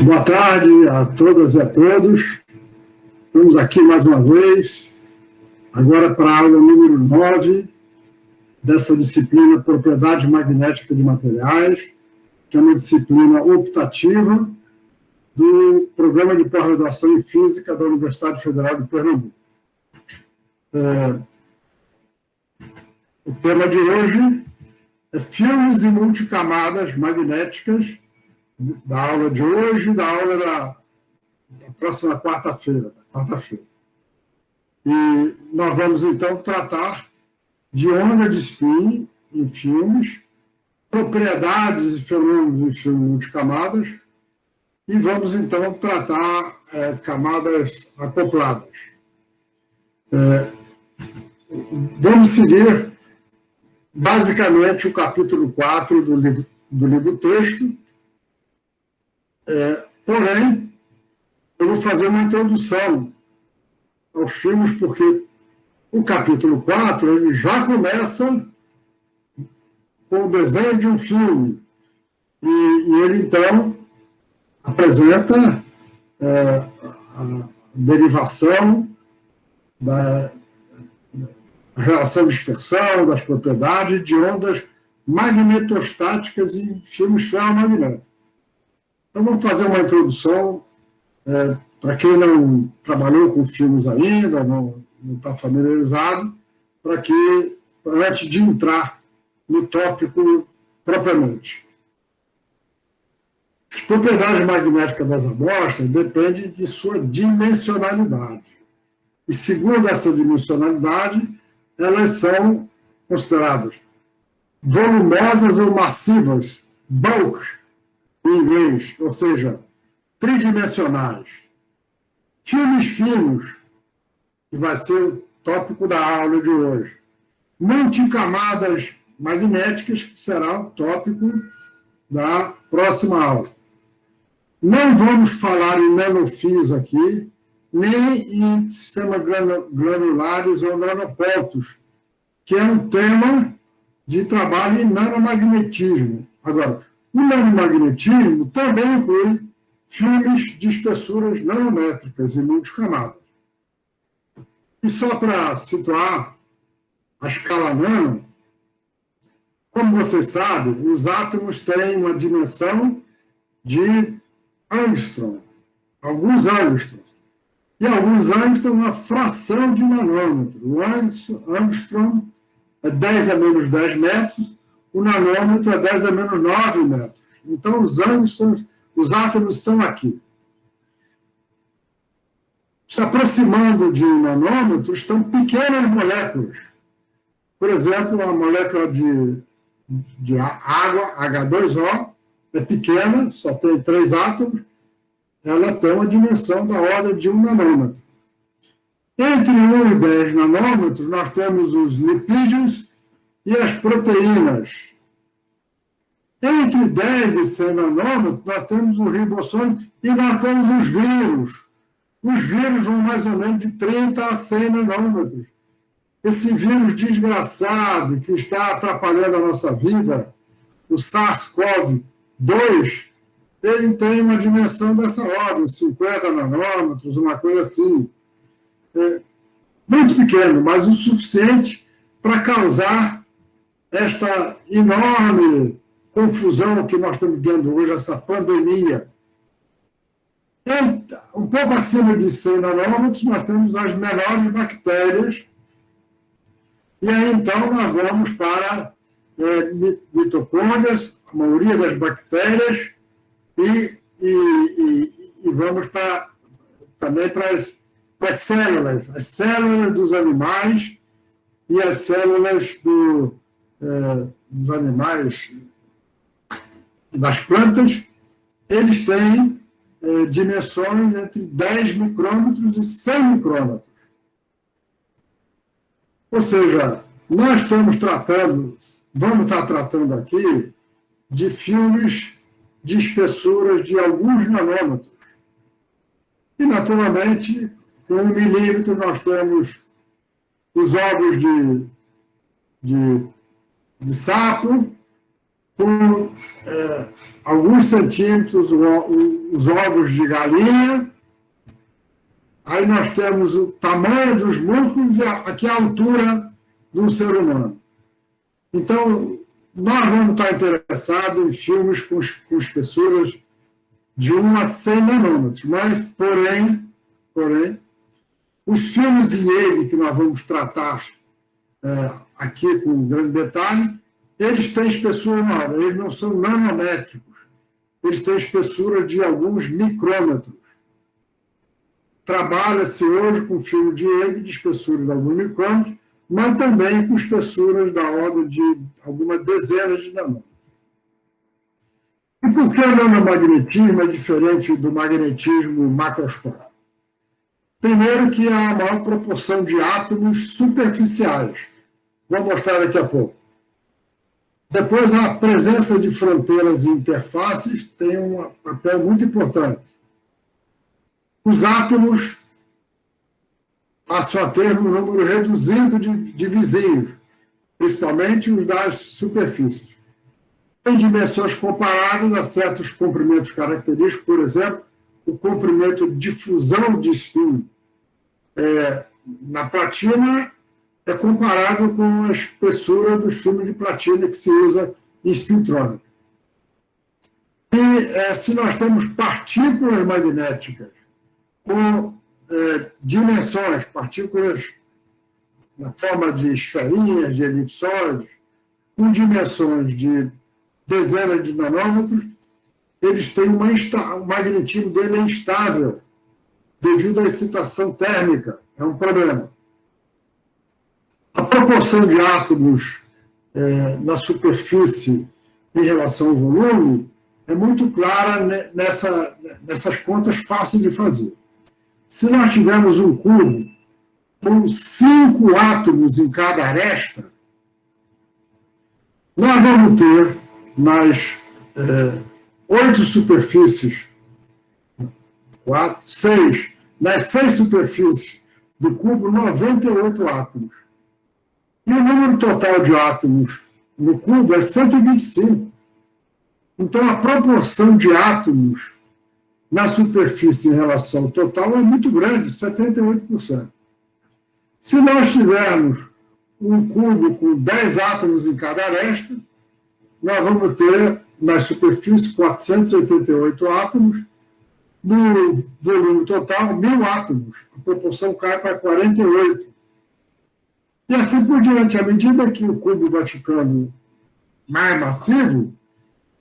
Boa tarde a todas e a todos. Estamos aqui mais uma vez, agora para a aula número 9 dessa disciplina Propriedade Magnética de Materiais, que é uma disciplina optativa do Programa de Pós-Graduação em Física da Universidade Federal de Pernambuco. O tema de hoje é filmes e multicamadas magnéticas, da aula de hoje e da aula da próxima quarta-feira. E nós vamos, então, tratar de onda de spin em filmes, propriedades e fenômenos em filmes multicamadas, e vamos, então, tratar camadas acopladas. Vamos seguir, basicamente, o capítulo 4 do livro-texto, porém, eu vou fazer uma introdução aos filmes, porque o capítulo 4 ele já começa com o desenho de um filme. E ele, então, apresenta a derivação da relação de dispersão, das propriedades de ondas magnetostáticas em filmes ferromagnéticos. Então, vamos fazer uma introdução, para quem não trabalhou com filmes ainda, não está familiarizado, antes de entrar no tópico propriamente. As propriedades magnéticas das amostras dependem de sua dimensionalidade. E, segundo essa dimensionalidade, elas são consideradas volumosas ou massivas, bulk, em inglês, ou seja, tridimensionais. Filmes finos, que vai ser o tópico da aula de hoje. Multicamadas magnéticas, que será o tópico da próxima aula. Não vamos falar em nanofios aqui, nem em sistemas granulares ou nanopoltos, que é um tema de trabalho em nanomagnetismo. Agora, o nanomagnetismo também inclui filmes de espessuras nanométricas e multicamadas. E só para situar a escala nano, como vocês sabem, os átomos têm uma dimensão de angstrom, alguns angstrom. E alguns angstrom, uma fração de nanômetro. O angstrom é 10 a menos 10 metros, o nanômetro é 10 a menos 9 metros. Então, os átomos estão aqui. Se aproximando de um nanômetro, estão pequenas moléculas. Por exemplo, a molécula de água, H2O, é pequena, só tem 3 átomos, ela tem uma dimensão da ordem de 1 nanômetro. Entre 1 e 10 nanômetros, nós temos os lipídios e as proteínas. Entre 10 e 100 nanômetros, nós temos o ribossome e nós temos os vírus. Os vírus vão mais ou menos de 30 a 100 nanômetros. Esse vírus desgraçado que está atrapalhando a nossa vida, o SARS-CoV-2, ele tem uma dimensão dessa ordem, 50 nanômetros, uma coisa assim. Muito pequeno, mas o suficiente para causar esta enorme confusão que nós estamos vendo hoje, essa pandemia. Um pouco acima de 100 nanômetros, nós temos as menores bactérias, e aí, então, nós vamos para mitocôndrias, a maioria das bactérias, e vamos também para as células dos animais e as células dos animais das plantas. Eles têm dimensões entre 10 micrômetros e 100 micrômetros. Ou seja, nós vamos estar tratando aqui de filmes de espessuras de alguns nanômetros. E, naturalmente, com 1 milímetro, nós temos os ovos de sapo, com alguns centímetros os ovos de galinha. Aí nós temos o tamanho dos músculos e aqui a altura do ser humano. Então, nós vamos estar interessados em filmes com espessuras de 1 a 100 nanômetros, mas, porém, os filmes de Yale que nós vamos tratar aqui com grande detalhe, eles têm espessura maior, eles não são nanométricos, eles têm espessura de alguns micrômetros. Trabalha-se hoje com filme de Yale de espessura de alguns micrômetros, mas também com espessuras da ordem de algumas dezenas de nanômetros. E por que o nanomagnetismo é diferente do magnetismo macroscópico? Primeiro que há a maior proporção de átomos superficiais. Vou mostrar daqui a pouco. Depois, a presença de fronteiras e interfaces tem um papel muito importante. Os átomos passam a ter um número reduzido de vizinhos, principalmente os das superfícies. Em dimensões comparáveis a certos comprimentos característicos, por exemplo, o comprimento de difusão de spin na platina é comparável com a espessura do filme de platina que se usa em spintrônica. E se nós temos partículas magnéticas com dimensões, partículas na forma de esferinhas, de elipsóides, com dimensões de dezenas de nanômetros, eles têm o magnetismo dele é instável, devido à excitação térmica. É um problema. A proporção de átomos na superfície em relação ao volume é muito clara nessas contas fáceis de fazer. Se nós tivermos um cubo com 5 átomos em cada aresta, nós vamos ter nas 8 superfícies, 6, nas 6 superfícies do cubo, 98 átomos. E o número total de átomos no cubo é 125. Então, a proporção de átomos na superfície em relação ao total é muito grande, 78%. Se nós tivermos um cubo com 10 átomos em cada aresta, nós vamos ter, na superfície, 488 átomos, no volume total, 1.000 átomos. A proporção cai para 48. E assim por diante, à medida que o cubo vai ficando mais massivo,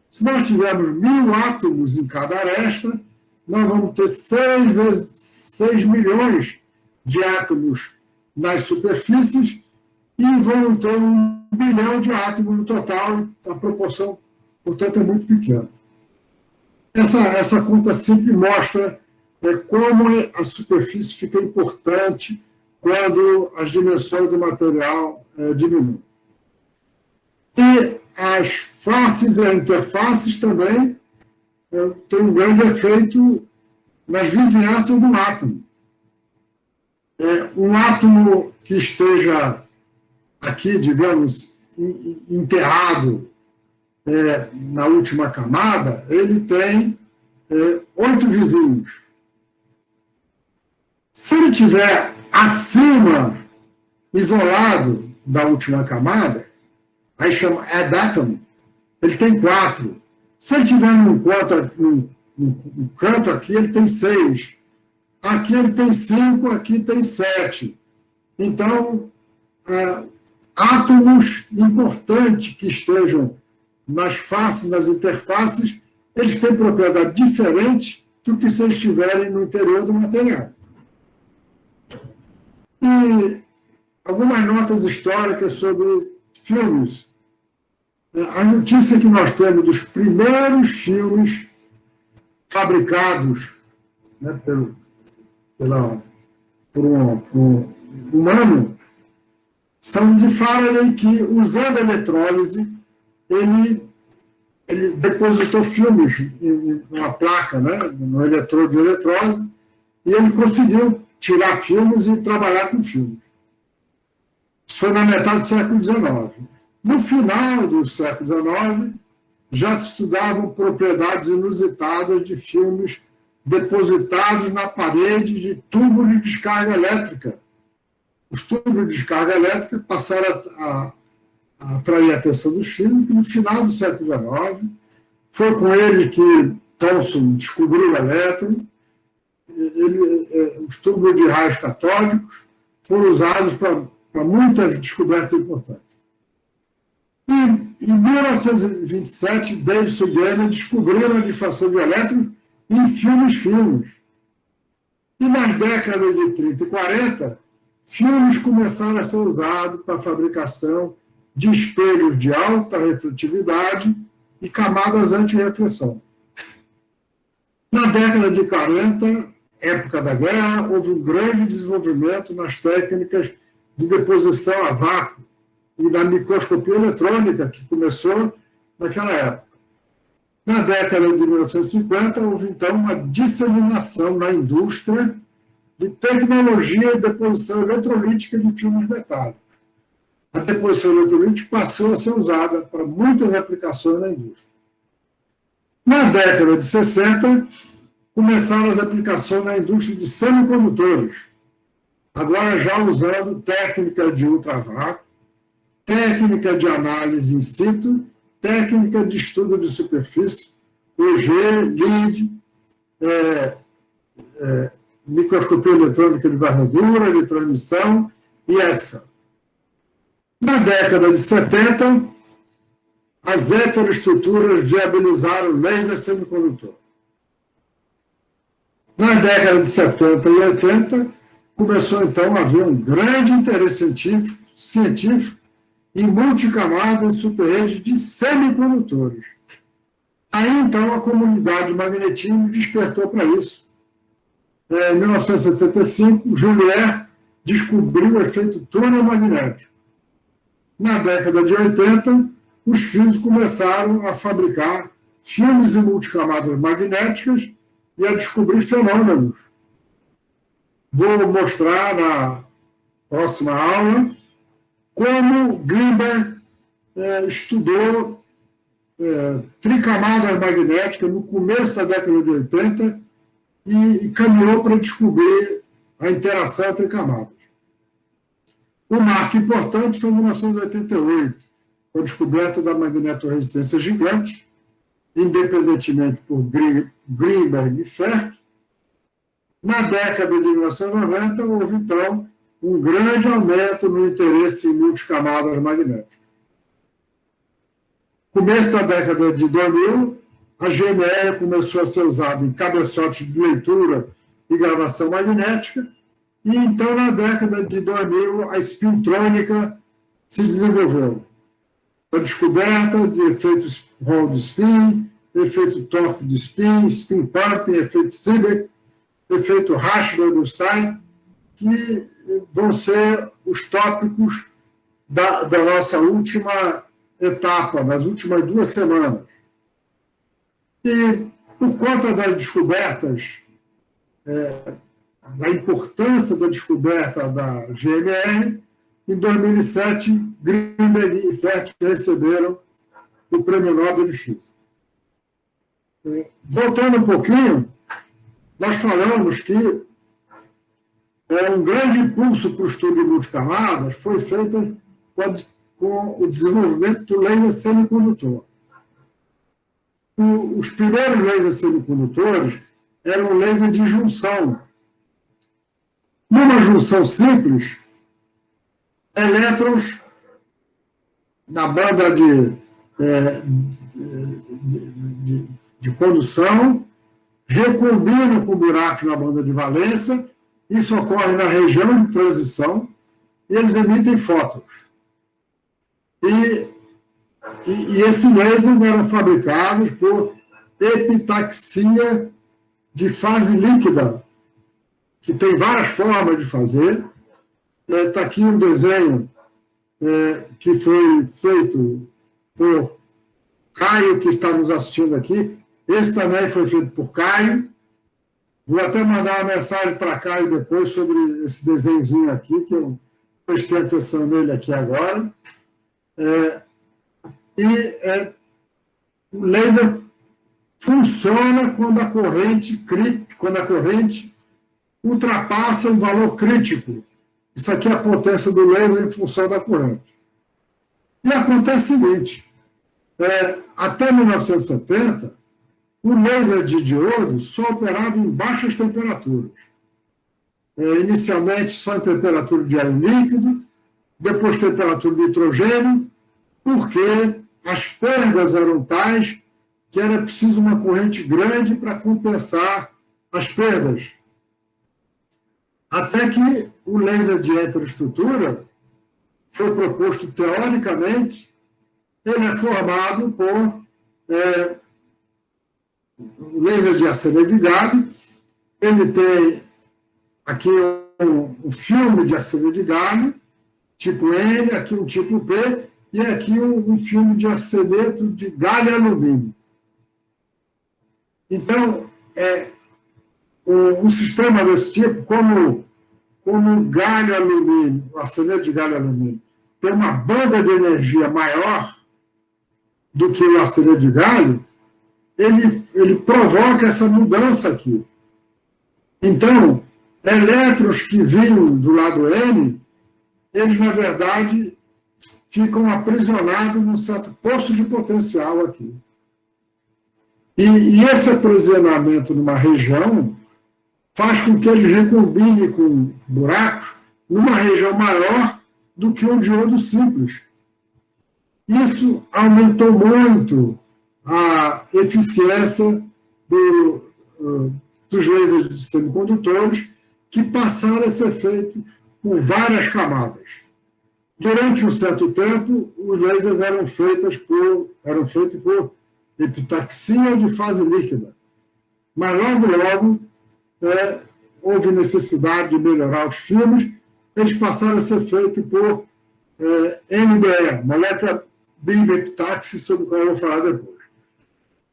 se nós tivermos 1.000 átomos em cada aresta, nós vamos ter 6 milhões de átomos nas superfícies e vamos ter 1 bilhão de átomos no total. A proporção, portanto, é muito pequena. Essa conta sempre mostra como a superfície fica importante quando as dimensões do material diminuem. E as faces e interfaces também têm um grande efeito nas vizinhanças do átomo. Um átomo que esteja aqui, digamos, enterrado na última camada, ele tem 8 vizinhos. Se ele estiver acima, isolado da última camada, aí chama adátomo, ele tem 4. Se ele estiver num canto aqui, ele tem 6. Aqui ele tem 5, aqui tem 7. Então, átomos importantes que estejam nas faces, nas interfaces, eles têm propriedade diferente do que se eles estiverem no interior do material. E algumas notas históricas sobre filmes. A notícia que nós temos dos primeiros filmes fabricados por um humano são de Faraday, que, usando a eletrólise, ele depositou filmes em uma placa, no eletrodo de eletrólise, e ele conseguiu tirar filmes e trabalhar com filmes. Isso foi na metade do século XIX. No final do século XIX, já se estudavam propriedades inusitadas de filmes depositados na parede de tubo de descarga elétrica. Os tubos de descarga elétrica passaram a atrair a atenção dos físicos no final do século XIX. Foi com ele que Thomson descobriu o elétron. Os tubos de raios catódicos foram usados para muitas descobertas importantes. E, em 1927, Davidson e Gaiman descobriram a difração de elétrons em filmes finos. E nas décadas de 30 e 40, filmes começaram a ser usados para a fabricação de espelhos de alta refletividade e camadas anti-reflexão. Na década de 40, época da guerra, houve um grande desenvolvimento nas técnicas de deposição a vácuo e na microscopia eletrônica, que começou naquela época. Na década de 1950, houve, então, uma disseminação na indústria de tecnologia de deposição eletrolítica de filmes metálicos. A deposição eletrolítica passou a ser usada para muitas aplicações na indústria. Na década de 60, começaram as aplicações na indústria de semicondutores, agora já usando técnica de ultravácuo, técnica de análise in situ, técnica de estudo de superfície, UG, LID, microscopia eletrônica de varredura, de transmissão e ESCA. Na década de 70, as heteroestruturas viabilizaram laser semicondutor. Na década de 70 e 80, começou então a haver um grande interesse científico em multicamadas e superredes de semicondutores. Aí então a comunidade de magnetismo despertou para isso. Em 1975, Julier descobriu o efeito túnel magnético. Na década de 80, os físicos começaram a fabricar filmes em multicamadas magnéticas e a descobrir fenômenos. Vou mostrar na próxima aula como Greenberg estudou tricamadas magnéticas no começo da década de 80 e caminhou para descobrir a interação entre camadas. O marco importante foi em 1988, com a descoberta da magnetorresistência gigante, independentemente por Greenberg e Ferk. Na década de 1990, houve, então, um grande aumento no interesse em multicamadas magnéticas. Começo da década de 2000, a GMR começou a ser usada em cabeçotes de leitura e gravação magnética, e então, na década de 2000, a spintrônica se desenvolveu. A descoberta de efeitos Hall de spin, efeito torque de spin, spin pumping, efeito Seebeck, efeito Rasch-Bodenstein, que vão ser os tópicos da nossa última etapa, das últimas 2 semanas. E, por conta das descobertas, da importância da descoberta da GMR, em 2007, Greenberg e Ferk receberam o Prêmio Nobel de Física. Voltando um pouquinho, nós falamos que um grande impulso para o estudo de multicamadas foi feito com o desenvolvimento do laser semicondutor. Os primeiros lasers semicondutores eram laser de junção. Numa junção simples, elétrons na banda de condução recombinam com buracos na banda de valência. Isso ocorre na região de transição e eles emitem fótons. E esses lasers eram fabricados por epitaxia de fase líquida, que tem várias formas de fazer. Está aqui um desenho que foi feito por Caio, que está nos assistindo aqui. Esse também foi feito por Caio. Vou até mandar uma mensagem para Caio depois sobre esse desenhozinho aqui, que eu prestei atenção nele aqui agora. O laser funciona quando a corrente ultrapassa um valor crítico. Isso aqui é a potência do laser em função da corrente. E acontece o seguinte, até 1970, o laser de diodo só operava em baixas temperaturas. Inicialmente só em temperatura de ar líquido, depois temperatura de nitrogênio, porque as perdas eram tais que era preciso uma corrente grande para compensar as perdas. Até que o laser de heteroestrutura foi proposto teoricamente, ele é formado por laser de arsenide de galho, ele tem aqui um filme de arsenide de galho, tipo N, aqui um tipo P, e aqui um filme de arseneto de galho e alumínio. Então, um sistema desse tipo, como galho e alumínio, o arseneto de galho e alumínio, tem uma banda de energia maior do que o arseneto de galho, ele provoca essa mudança aqui. Então, elétrons que vinham do lado N, eles, na verdade, ficam aprisionados num certo poço de potencial aqui. E esse aprisionamento numa região faz com que eles recombinem com buracos numa região maior do que um diodo simples. Isso aumentou muito a eficiência dos lasers de semicondutores, que passaram a ser feitos com várias camadas. Durante um certo tempo, os lasers eram feitos por epitaxia de fase líquida. Mas logo, houve necessidade de melhorar os filmes, eles passaram a ser feitos por NBE, molécula biepitaxi, sobre o qual eu vou falar depois.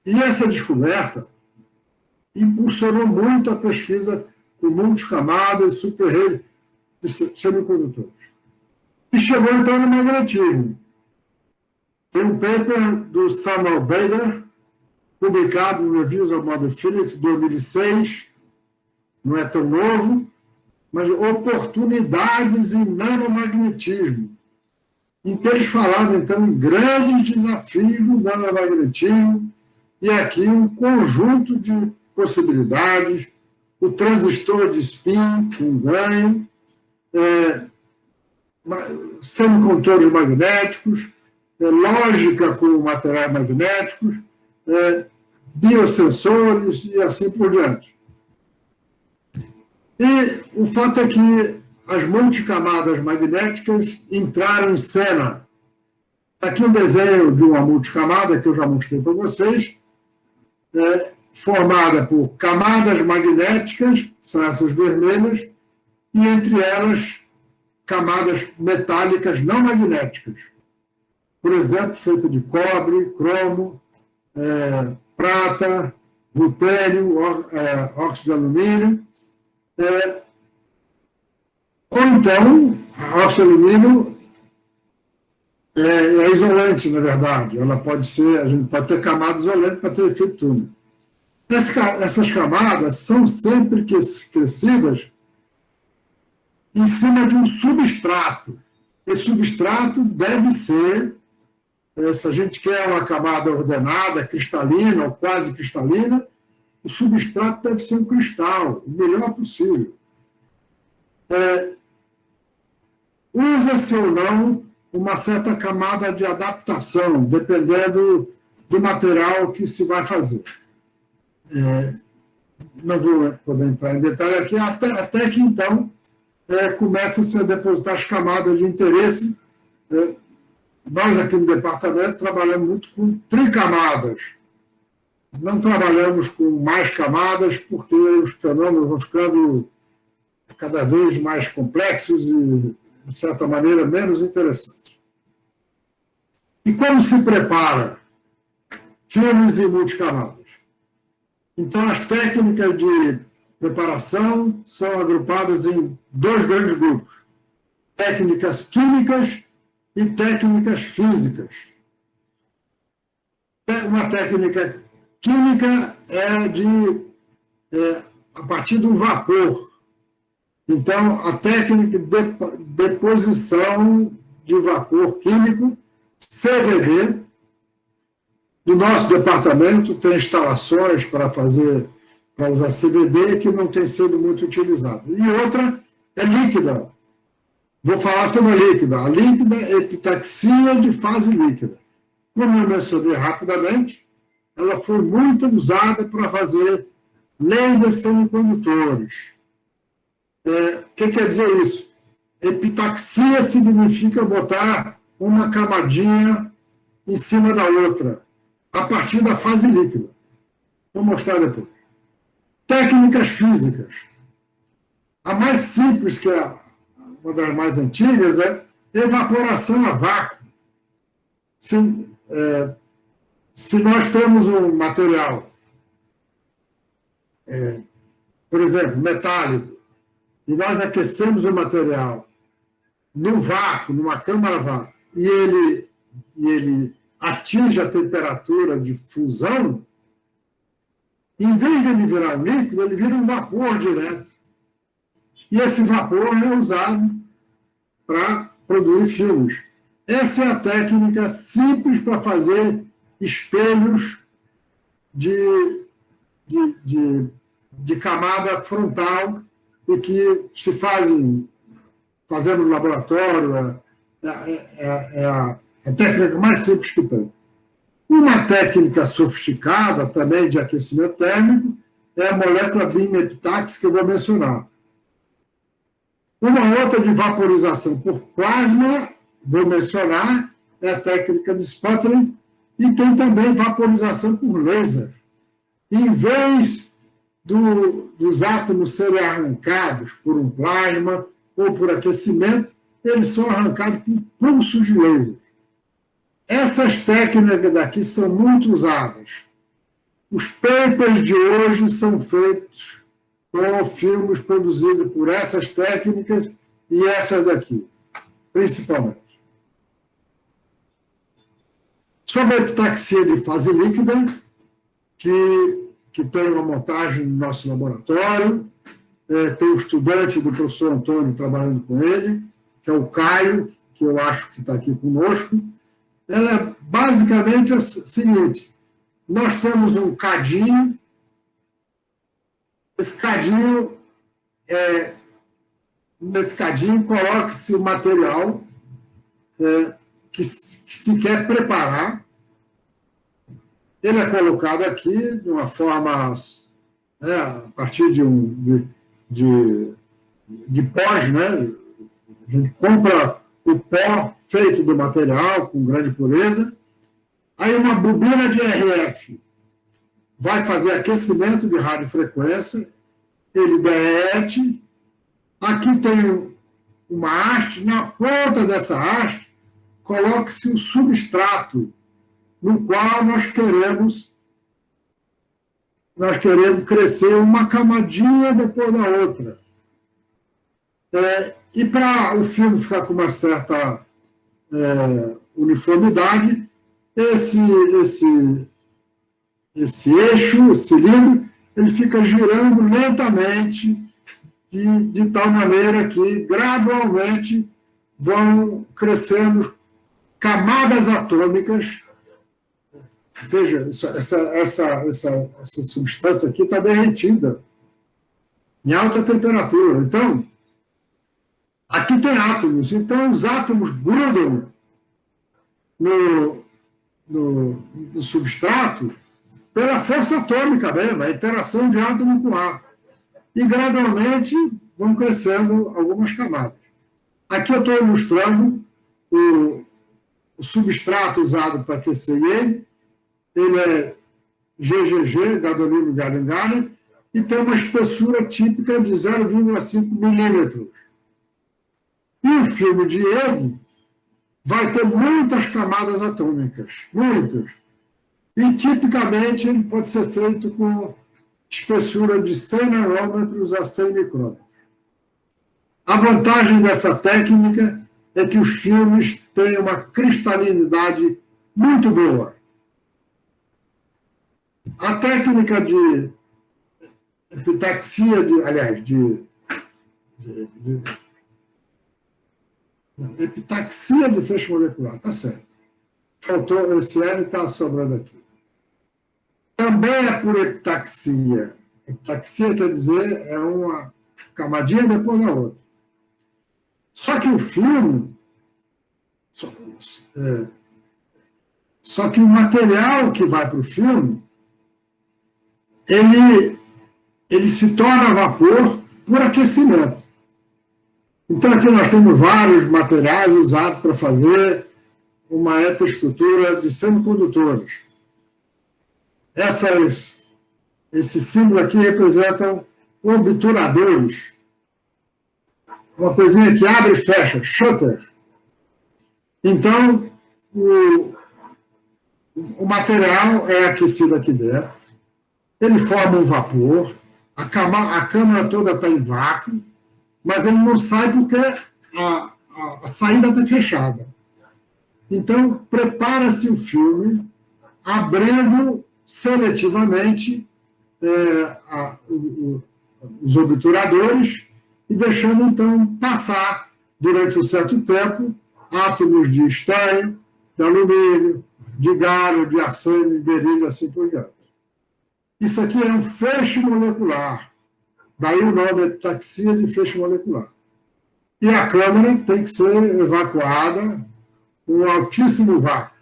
E essa descoberta impulsionou muito a pesquisa com multicamadas e superredes de semicondutores. E chegou então no magnetismo. Tem um paper do Samuel Bader, publicado no Reviews of Modern Physics, 2006, não é tão novo, mas oportunidades em nanomagnetismo. Então, eles falavam, então, em grandes desafios do nanomagnetismo, e aqui um conjunto de possibilidades, o transistor de spin, com ganho, semicondutores magnéticos, lógica com materiais magnéticos, biosensores e assim por diante. E o fato é que as multicamadas magnéticas entraram em cena. Aqui um desenho de uma multicamada que eu já mostrei para vocês, formada por camadas magnéticas, são essas vermelhas, e entre elas camadas metálicas não magnéticas. Por exemplo, feita de cobre, cromo, prata, rutênio, óxido de alumínio, ou então, óxido de alumínio é isolante, na verdade. Ela pode ser, a gente pode ter camada isolante para ter efeito túnel. Essas camadas são sempre crescidas em cima de um substrato. Esse substrato deve ser, se a gente quer uma camada ordenada, cristalina ou quase cristalina, o substrato deve ser um cristal, o melhor possível. Usa-se ou não uma certa camada de adaptação, dependendo do material que se vai fazer. Não vou poder entrar em detalhe aqui, até que, então, começa-se a depositar as camadas de interesse. Nós, aqui no departamento, trabalhamos muito com tricamadas. Não trabalhamos com mais camadas, porque os fenômenos vão ficando cada vez mais complexos e, de certa maneira, menos interessantes. E como se prepara filmes e multicamadas? Então, as técnicas de preparação são agrupadas em dois grandes grupos: técnicas químicas e técnicas físicas. Uma técnica química a partir do vapor. Então, a técnica de deposição de vapor químico, CVD. No nosso departamento tem instalações para usar CVD que não tem sido muito utilizado. E outra é líquida. Vou falar sobre a líquida. A líquida é epitaxia de fase líquida. Como eu mencionei rapidamente, ela foi muito usada para fazer lasers semicondutores. O que quer dizer isso? Epitaxia significa botar uma camadinha em cima da outra, a partir da fase líquida. Vou mostrar depois. Técnicas físicas. A mais simples, que é uma das mais antigas, é evaporação a vácuo. Se nós temos um material, por exemplo, metálico, e nós aquecemos o material no vácuo, numa câmara a vácuo, e ele atinge a temperatura de fusão, em vez de ele virar um líquido, ele vira um vapor direto. E esse vapor é usado para produzir filmes. Essa é a técnica simples para fazer espelhos de camada frontal e que se fazendo no laboratório. É a técnica mais simples que tem. Uma técnica sofisticada também de aquecimento térmico é a molécula beam epitaxy, que eu vou mencionar. Uma outra de vaporização por plasma, vou mencionar, é a técnica de sputtering, e tem também vaporização por laser. Em vez dos átomos serem arrancados por um plasma ou por aquecimento, eles são arrancados por pulsos de laser. Essas técnicas daqui são muito usadas. Os papers de hoje são feitos com filmes produzidos por essas técnicas e essas daqui, principalmente. Sobre a epitaxia de fase líquida, que tem uma montagem no nosso laboratório, tem um estudante do professor Antônio trabalhando com ele, que é o Caio, que eu acho que está aqui conosco. Ela é basicamente o seguinte: nós temos um cadinho, nesse cadinho coloca-se o material que se quer preparar. Ele é colocado aqui de uma forma, a partir de pós, né? A gente compra o pó feito do material, com grande pureza. Aí uma bobina de RF vai fazer aquecimento de radiofrequência, ele derrete. Aqui tem uma haste, na ponta dessa haste, coloque-se o substrato, no qual nós queremos crescer uma camadinha depois da outra. E para o filme ficar com uma certa uniformidade, esse eixo, o cilindro, ele fica girando lentamente, de tal maneira que gradualmente vão crescendo camadas atômicas. Veja, essa substância aqui está derretida em alta temperatura. Então, aqui tem átomos. Então, os átomos grudam no substrato pela força atômica mesmo, a interação de átomo com ar. E, gradualmente, vão crescendo algumas camadas. Aqui eu estou ilustrando o substrato usado para aquecer ele. Ele é GGG, gadolino gallium gallium, e tem uma espessura típica de 0,5 milímetros. E o filme de Evo vai ter muitas camadas atômicas, muitas. E, tipicamente, ele pode ser feito com espessura de 100 nanômetros a 100 micrômetros. A vantagem dessa técnica é que os filmes têm uma cristalinidade muito boa. A técnica de epitaxia, epitaxia de feixe molecular, tá certo. Faltou, esse L está sobrando aqui. Também é por epitaxia. Epitaxia quer dizer é uma camadinha depois da outra. Só que o filme, só que o material que vai para o filme, ele se torna vapor por aquecimento. Então, aqui nós temos vários materiais usados para fazer uma heteroestrutura de semicondutores. Esse símbolo aqui representam obturadores. Uma coisinha que abre e fecha, shutter. Então, o material é aquecido aqui dentro, ele forma um vapor, a câmara toda está em vácuo, mas ele não sai porque a saída está fechada. Então, prepara-se o filme, abrindo seletivamente os obturadores e deixando, então, passar, durante um certo tempo, átomos de estanho, de alumínio, de galho, de arsênio, de berílio, assim por diante. Isso aqui é um feixe molecular. Daí o nome é epitaxia de feixe molecular. E a câmara tem que ser evacuada com altíssimo vácuo.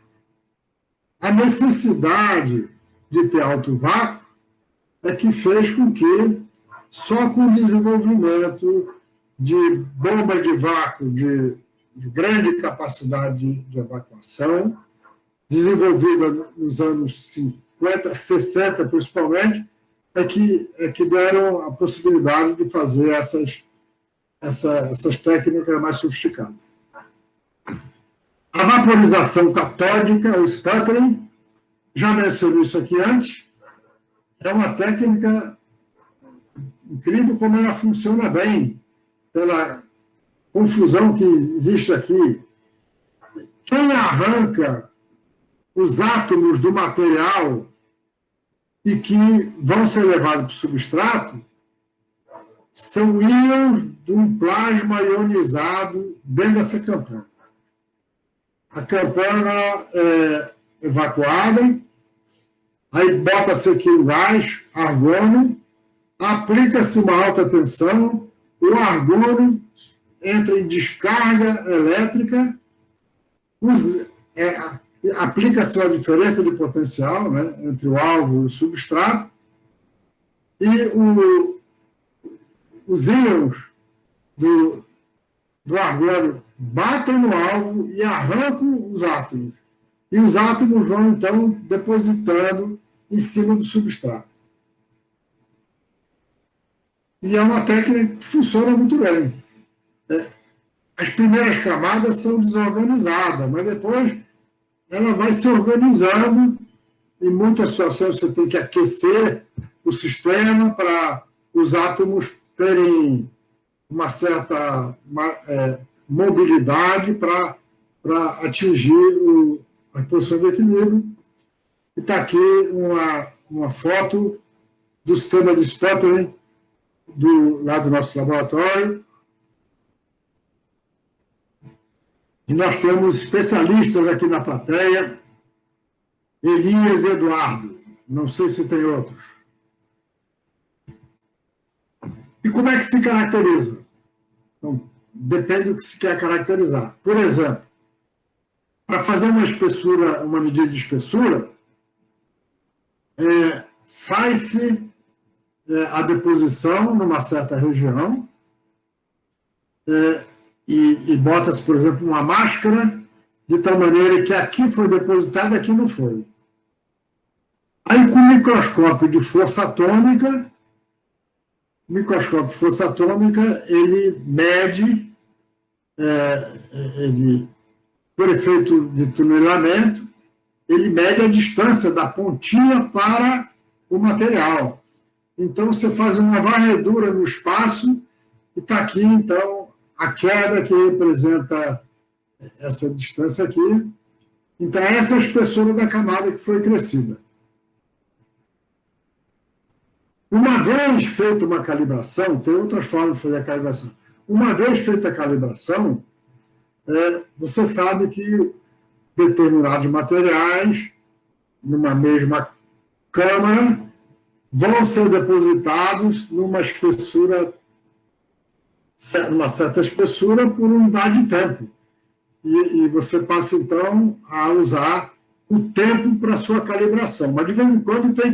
A necessidade de ter alto vácuo é que fez com que, só com o desenvolvimento de bombas de vácuo de grande capacidade de evacuação, desenvolvida nos anos 50, 60 principalmente, é que deram a possibilidade de fazer essas técnicas mais sofisticadas. A vaporização catódica, o sputtering, já mencionei isso aqui antes, é uma técnica incrível como ela funciona bem, pela confusão que existe aqui. Quem arranca os átomos do material e que vão ser levados para o substrato são íons de um plasma ionizado dentro dessa campana. A campana é evacuada, aí bota-se aqui o gás, argônio, aplica-se uma alta tensão, o argônio entra em descarga elétrica, aplica-se uma diferença de potencial, né, entre o alvo e o substrato, e os íons do argônio batem no alvo e arrancam os átomos. E os átomos vão, então, depositando em cima do substrato. E é uma técnica que funciona muito bem. As primeiras camadas são desorganizadas, mas depois ela vai se organizando. Em muitas situações você tem que aquecer o sistema para os átomos terem uma certa mobilidade para atingir a posição de equilíbrio. E está aqui uma foto do sistema de sputtering lá do nosso laboratório. E nós temos especialistas aqui na plateia, Elias e Eduardo, não sei se tem outros. E como é que se caracteriza? Então, depende do que se quer caracterizar. Por exemplo, para fazer uma medida de espessura, faz-se a deposição numa certa região e bota-se, por exemplo, uma máscara de tal maneira que aqui foi depositado e aqui não foi. Aí, com o microscópio de força atômica, ele mede, por efeito de tunelamento, ele mede a distância da pontinha para o material. Então, você faz uma varredura no espaço e está aqui, então, a queda que representa essa distância aqui. Então, essa é a espessura da camada que foi crescida. Uma vez feita uma calibração, tem outras formas de fazer a calibração. Uma vez feita a calibração, você sabe que determinados materiais, numa mesma câmara, vão ser depositados numa certa espessura por unidade de tempo. E você passa, então, a usar o tempo para sua calibração. Mas, de vez em quando, tem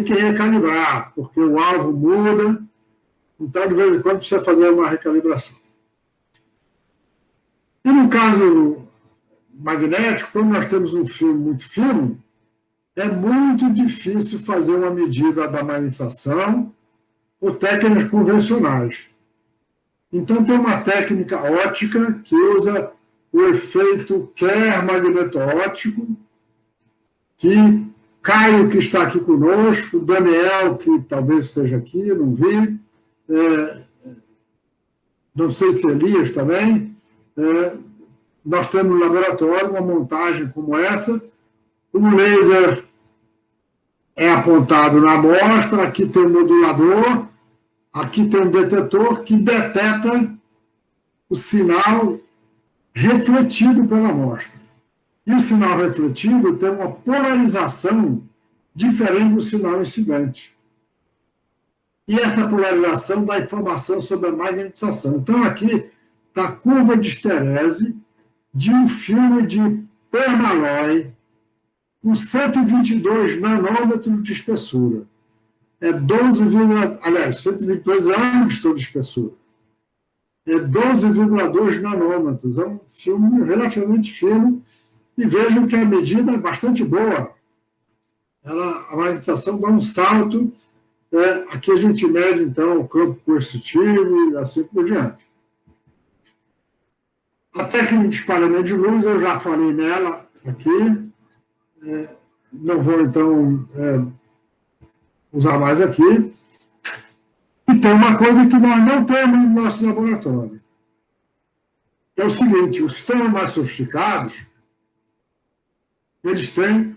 que recalibrar, porque o alvo muda. Então, de vez em quando, precisa fazer uma recalibração. E no caso magnético, quando nós temos um filme muito fino, é muito difícil fazer uma medida da magnetização por técnicas convencionais. Então, tem uma técnica ótica que usa o efeito Kerr magneto-óptico, que Caio, que está aqui conosco, Daniel, que talvez esteja aqui, não vi, não sei se Elias também, nós temos no laboratório uma montagem como essa, o laser é apontado na amostra, aqui tem um modulador, aqui tem um detetor que detecta o sinal refletido pela amostra. E o sinal refletido tem uma polarização diferente do sinal incidente. E essa polarização dá informação sobre a magnetização. Então, aqui está a curva de esterese de um filme de permalloy com 122 nanômetros de espessura. É 122 ângstrom de espessura. É 12,2 nanômetros. É um filme relativamente fino. E vejam que a medida é bastante boa. A magnetização dá um salto. Aqui a gente mede, então, o campo coercitivo e assim por diante. A técnica de espalhamento de luz, eu já falei nela aqui. Não vou, então, usar mais aqui. E tem uma coisa que nós não temos no nosso laboratório. É o seguinte, os sistemas mais sofisticados, eles têm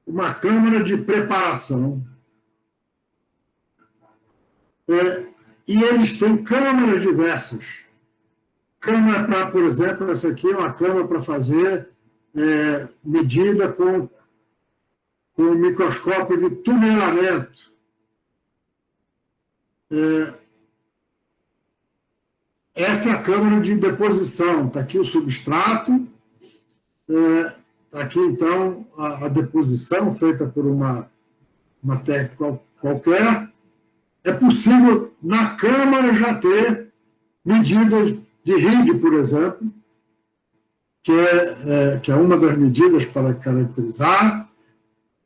uma câmara de preparação. E eles têm câmaras diversas. Câmara para, por exemplo, essa aqui é uma câmara para fazer medida com microscópio de tunelamento. Essa é a câmara de deposição. Está aqui o substrato. Está aqui, então, a deposição feita por uma técnica qualquer. É possível, na câmara, já ter medidas de Higgs, por exemplo, que é uma das medidas para caracterizar,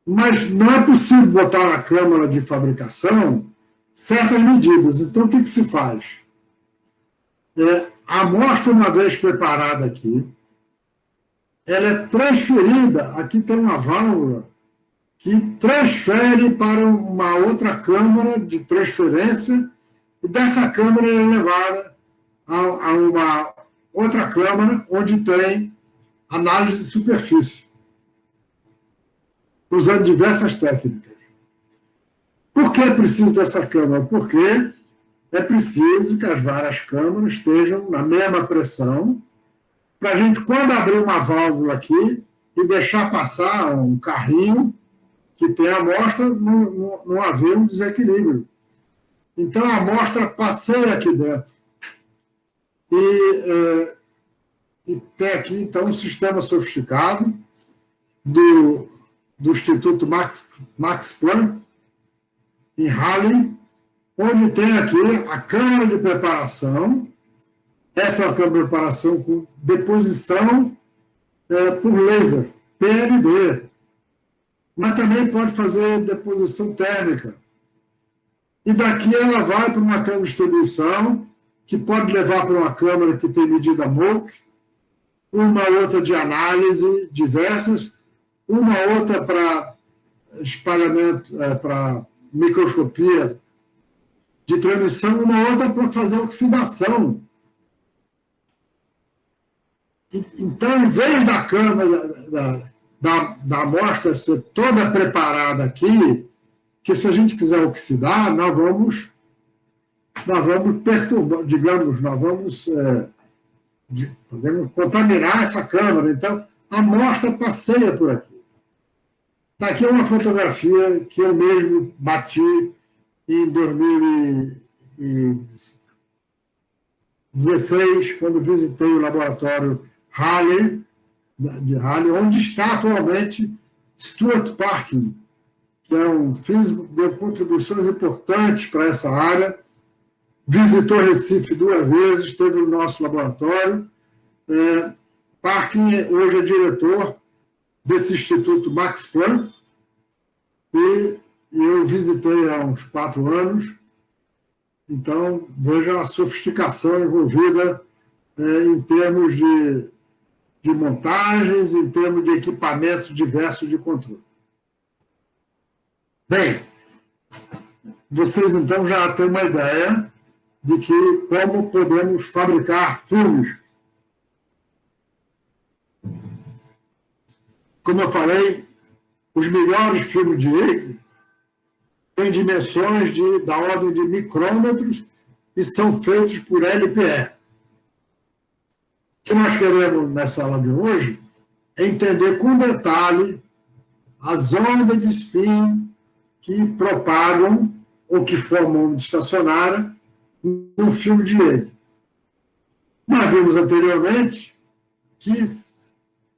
mas não é possível botar na câmara de fabricação certas medidas. Então, o que se faz? A amostra, uma vez preparada aqui, ela é transferida, aqui tem uma válvula que transfere para uma outra câmara de transferência, e dessa câmara é levada a uma outra câmara, onde tem análise de superfície, usando diversas técnicas. Por que é preciso dessa câmara? Porque é preciso que as várias câmaras estejam na mesma pressão, para a gente, quando abrir uma válvula aqui e deixar passar um carrinho que tem a amostra, não haver um desequilíbrio. Então, a amostra passeia aqui dentro. E tem aqui, então, um sistema sofisticado do Instituto Max Planck, em Halle, onde tem aqui a câmara de preparação. Essa é a câmara de preparação com deposição por laser, PLD. Mas também pode fazer deposição térmica. E daqui ela vai para uma câmara de distribuição, que pode levar para uma câmara que tem medida MOOC, uma outra de análise, diversas, uma outra para espalhamento, para microscopia de transmissão, uma outra para fazer oxidação. Então, em vez da câmara da amostra ser toda preparada aqui, o Porque se a gente quiser oxidar, nós vamos perturbar, digamos, podemos contaminar essa câmara. Então, a amostra passeia por aqui. Daqui é uma fotografia que eu mesmo bati em 2016, quando visitei o laboratório de Halley, onde está atualmente Stuart Parkin, que é um físico que deu contribuições importantes para essa área, visitou Recife 2 vezes, esteve no nosso laboratório. Parkin hoje é diretor desse Instituto Max Planck, e eu visitei há uns 4 anos. Então, veja a sofisticação envolvida em termos de montagens, em termos de equipamentos diversos de controle. Bem, vocês então já têm uma ideia de como podemos fabricar filmes. Como eu falei, os melhores filmes de Higgs têm dimensões da ordem de micrômetros e são feitos por LPE. O que nós queremos nessa aula de hoje é entender com detalhe as ondas de spin que propagam ou que formam onda estacionária no filme de Higgs. Nós vimos anteriormente que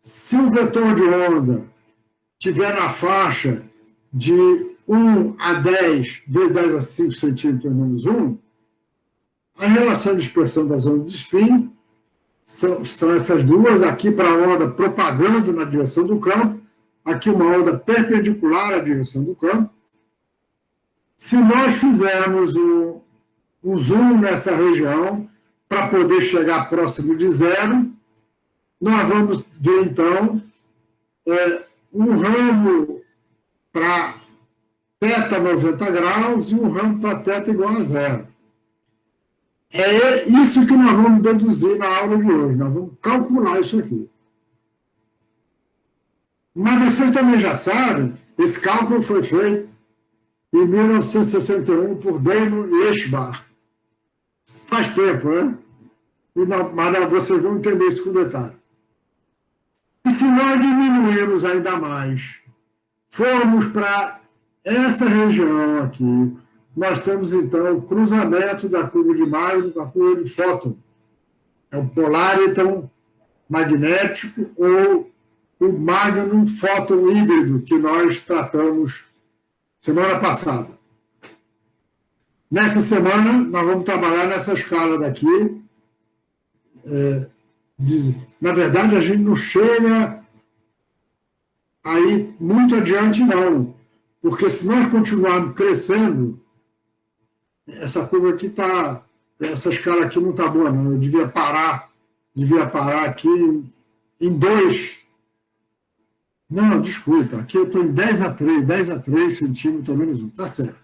se o vetor de onda tiver na faixa de 1 a 10, vezes 10 a 5 centímetros menos 1, a relação de dispersão das ondas de spin são essas duas, aqui para a onda propagando na direção do campo, aqui uma onda perpendicular à direção do campo. Se nós fizermos um zoom nessa região para poder chegar próximo de zero, nós vamos ver, então, um ramo para θ 90 graus e um ramo para θ igual a zero. É isso que nós vamos deduzir na aula de hoje. Nós vamos calcular isso aqui. Mas vocês também já sabem, esse cálculo foi feito em 1961 por Damon e Eschbach. Faz tempo, né? Mas vocês vão entender isso com detalhe. E se nós diminuirmos ainda mais, formos para essa região aqui, nós temos, então, o cruzamento da curva de Magnum com a curva de Fóton. É o poláriton magnético ou o Magnum Fóton híbrido, que nós tratamos semana passada. Nessa semana, nós vamos trabalhar nessa escala daqui. Na verdade, a gente não chega aí muito adiante, não. Porque se nós continuarmos crescendo, essa curva aqui está... Essa escala aqui não está boa, não. Eu devia parar aqui em 2. Não, desculpa. Aqui eu estou em 10 a 3 centímetros menos 1. Está certo.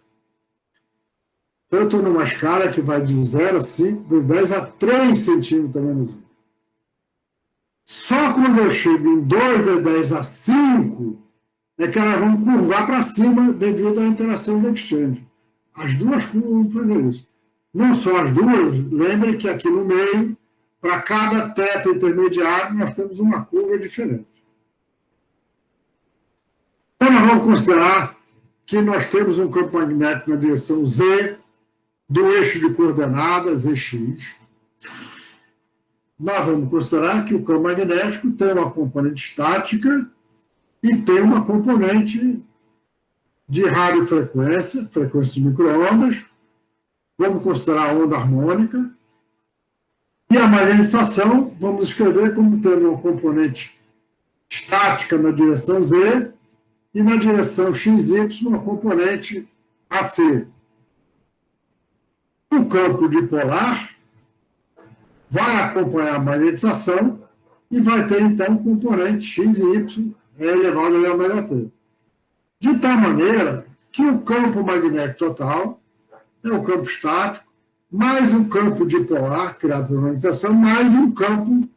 Então, eu estou numa escala que vai de 0 a 5, de 10 a 3 centímetros menos 1. Só quando eu chego em 2 vezes 10 a 5, é que elas vão curvar para cima devido à interação do exchange. As duas curvas vão fazer isso. Não só as duas, lembre que aqui no meio, para cada θ intermediário, nós temos uma curva diferente. Então, nós vamos considerar que nós temos um campo magnético na direção Z, do eixo de coordenadas, EX. Nós vamos considerar que o campo magnético tem uma componente estática e tem uma componente de radiofrequência, frequência de microondas. Vamos considerar a onda harmônica. E a magnetização, vamos escrever como tendo uma componente estática na direção Z e na direção XY uma componente AC. O campo dipolar vai acompanhar a magnetização e vai ter, então, componente X e Y elevado a ômega T. De tal maneira que o campo magnético total é o campo estático, mais um campo dipolar, criado por magnetização, mais um campo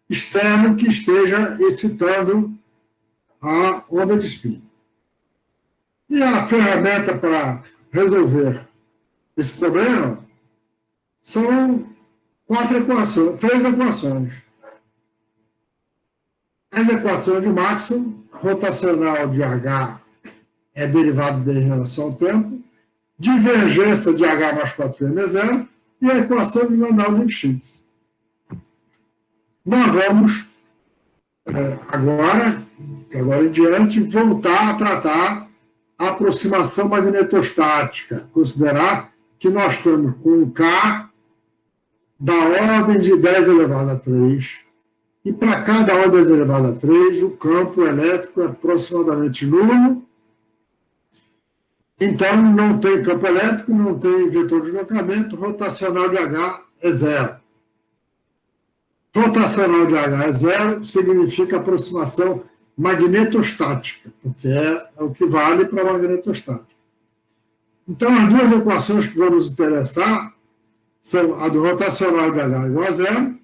externo que esteja excitando a onda de spin. E a ferramenta para resolver esse problema são três equações. As equações de Maxwell, rotacional de H é derivado D em relação ao tempo, divergência de H mais 4m é zero, e a equação de Landau-Lifshitz. Nós vamos, agora em diante, voltar a tratar a aproximação magnetostática, considerar que nós estamos com um K da ordem de 10 elevado a 3, e para cada ordem de 10 elevado a 3, o campo elétrico é aproximadamente nulo. Então, não tem campo elétrico, não tem vetor de deslocamento, rotacional de H é zero. Rotacional de H é zero significa aproximação magnetostática, porque é o que vale para a magnetostática. Então, as duas equações que vão nos interessar são a do rotacional de H igual a zero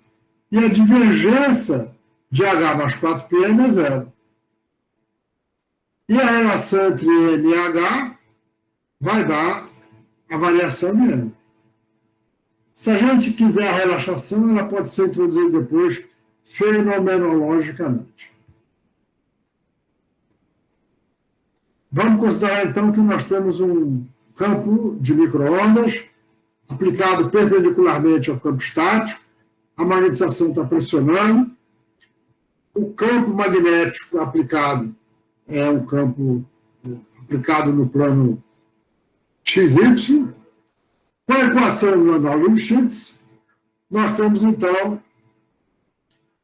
e a divergência de H mais 4πm é zero. E a relação entre M e H vai dar a variação de M. Se a gente quiser a relaxação, ela pode ser introduzida depois fenomenologicamente. Vamos considerar, então, que nós temos um campo de micro-ondas aplicado perpendicularmente ao campo estático, a magnetização está pressionando, o campo magnético aplicado é um campo aplicado no plano XY. Com a equação de Landau-Lifshitz, nós temos, então,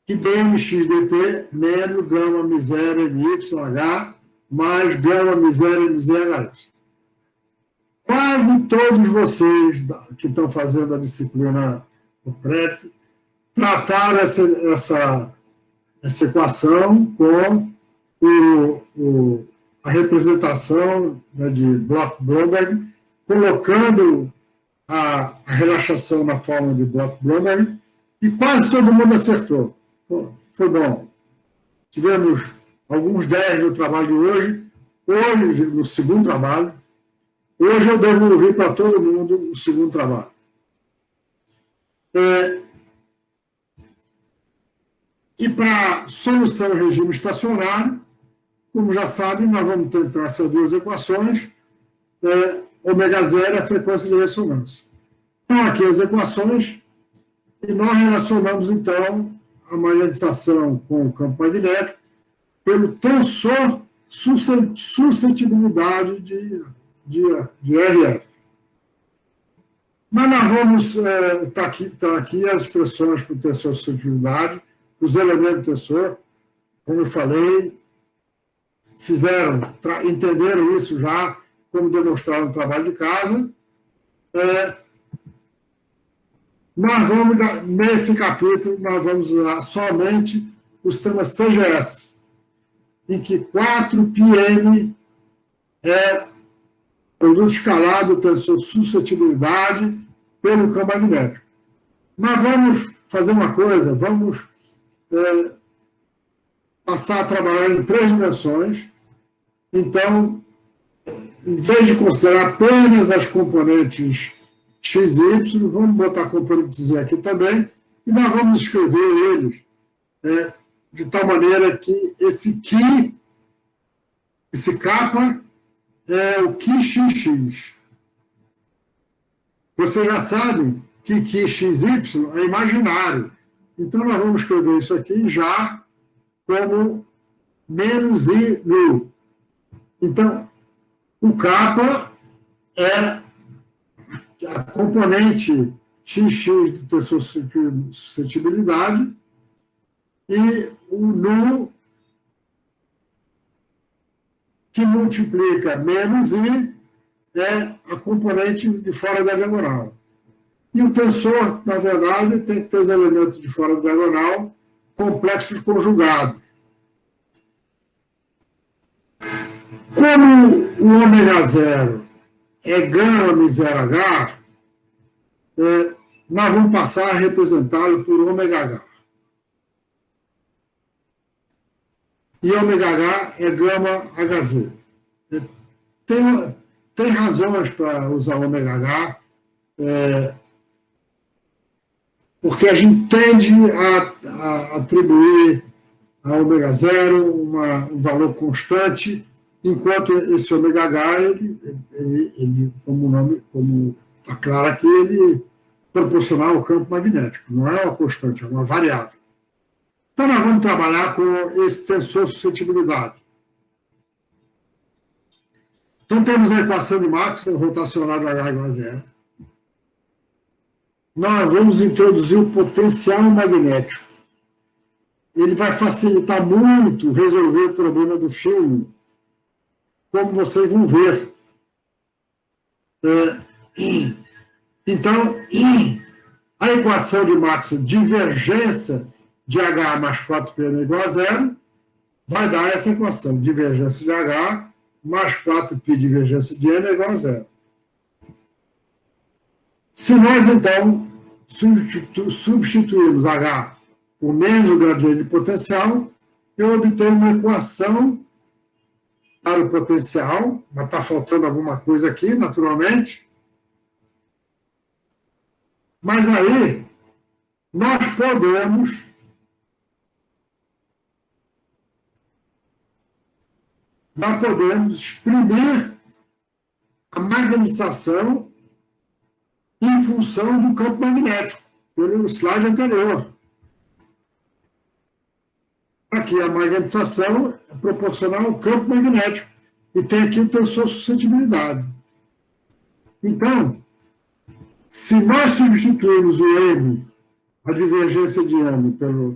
que dmx dt menos gama m0 myh mais gama m0 mzh. Quase todos vocês que estão fazendo a disciplina do PrEP trataram essa equação com a representação, né, de Bloch-Blomberg, colocando a relaxação na forma de Bloch-Blomberg, e quase todo mundo acertou. Foi bom. Tivemos alguns 10 no trabalho de hoje, no segundo trabalho. Hoje eu devo ouvir para todo mundo o segundo trabalho. E para solução em regime estacionário, como já sabem, nós vamos tentar essas duas equações, ômega zero é a frequência de ressonância. Então, aqui as equações, e nós relacionamos, então, a magnetização com o campo magnético pelo tensor suscetibilidade de RF. Mas nós vamos, tá aqui as expressões para o tensor suscetibilidade, os elementos do tensor, como eu falei, entenderam isso já, como demonstraram no trabalho de casa. Nós vamos, nesse capítulo, nós vamos usar somente o sistema CGS, em que 4πm é produto escalado, tensor suscetibilidade pelo campo magnético. Mas vamos fazer uma coisa, vamos passar a trabalhar em 3 dimensões. Então, em vez de considerar apenas as componentes x e y, vamos botar componente z aqui também, e nós vamos escrever eles de tal maneira que esse kappa é o Ki XX. Vocês já sabem que Ki XY é imaginário. Então, nós vamos escrever isso aqui já como menos I nu. Então, o kappa é a componente XX do tensor suscetibilidade e o nu que multiplica menos I é a componente de fora da diagonal. E o tensor, na verdade, tem que ter os elementos de fora da diagonal complexos conjugados. Como o ômega zero é gama m0h, nós vamos passar a representá-lo por ômega h. E ômega h é gama hz. tem razões para usar o ômega H, porque a gente tende a atribuir a ômega 0 um valor constante, enquanto esse ômega H, ele como o nome, como está claro aqui, ele proporcional ao campo magnético, não é uma constante, é uma variável. Então, nós vamos trabalhar com esse tensor suscetibilidade. Então, temos a equação de Maxwell rotacional de H igual a zero. Nós vamos introduzir o potencial magnético. Ele vai facilitar muito resolver o problema do filme, como vocês vão ver. Então, a equação de Maxwell, divergência de H mais 4πm igual a zero, vai dar essa equação, divergência de H mais 4π divergência de m é igual a zero. Se nós, então, substituirmos H por menos o gradiente de potencial, eu obtenho uma equação para o potencial, mas está faltando alguma coisa aqui, naturalmente. Mas aí, nós podemos exprimir a magnetização em função do campo magnético, pelo slide anterior. Aqui a magnetização é proporcional ao campo magnético, e tem aqui o tensor suscetibilidade. Então, se nós substituirmos o M, a divergência de M, pela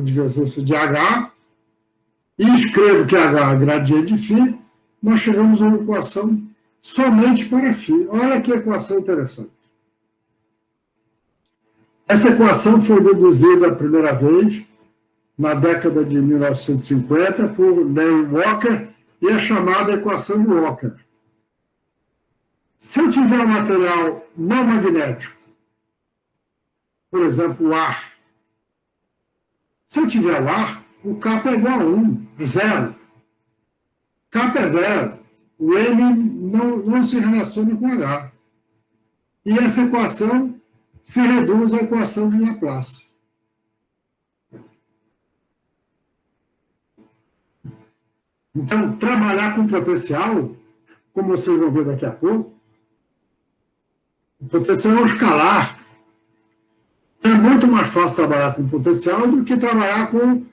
divergência de H, e escrevo que H é gradiente de φ, nós chegamos a uma equação somente para φ. Olha que equação interessante. Essa equação foi deduzida a primeira vez na década de 1950 por Larry Walker e é chamada equação de Walker. Se eu tiver um material não magnético, por exemplo, o ar, se eu tiver o ar, o kappa é igual a 1, zero. Kappa é zero. O N não se relaciona com H. E essa equação se reduz à equação de Laplace. Então, trabalhar com potencial, como vocês vão ver daqui a pouco, o potencial é um escalar. É muito mais fácil trabalhar com potencial do que trabalhar com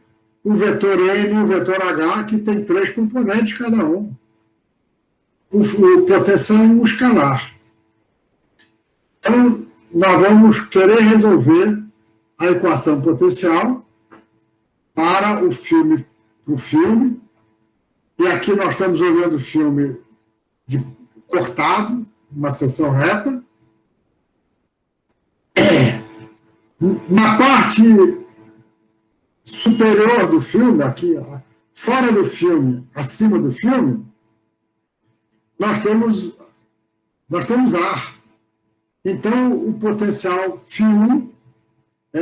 o vetor N e o vetor H, que tem 3 componentes cada um. O potencial é um escalar. Então, nós vamos querer resolver a equação potencial para o filme. E aqui nós estamos olhando o filme cortado, uma seção reta. Na parte superior do filme, aqui, fora do filme, acima do filme, nós temos ar. Então, o potencial φ1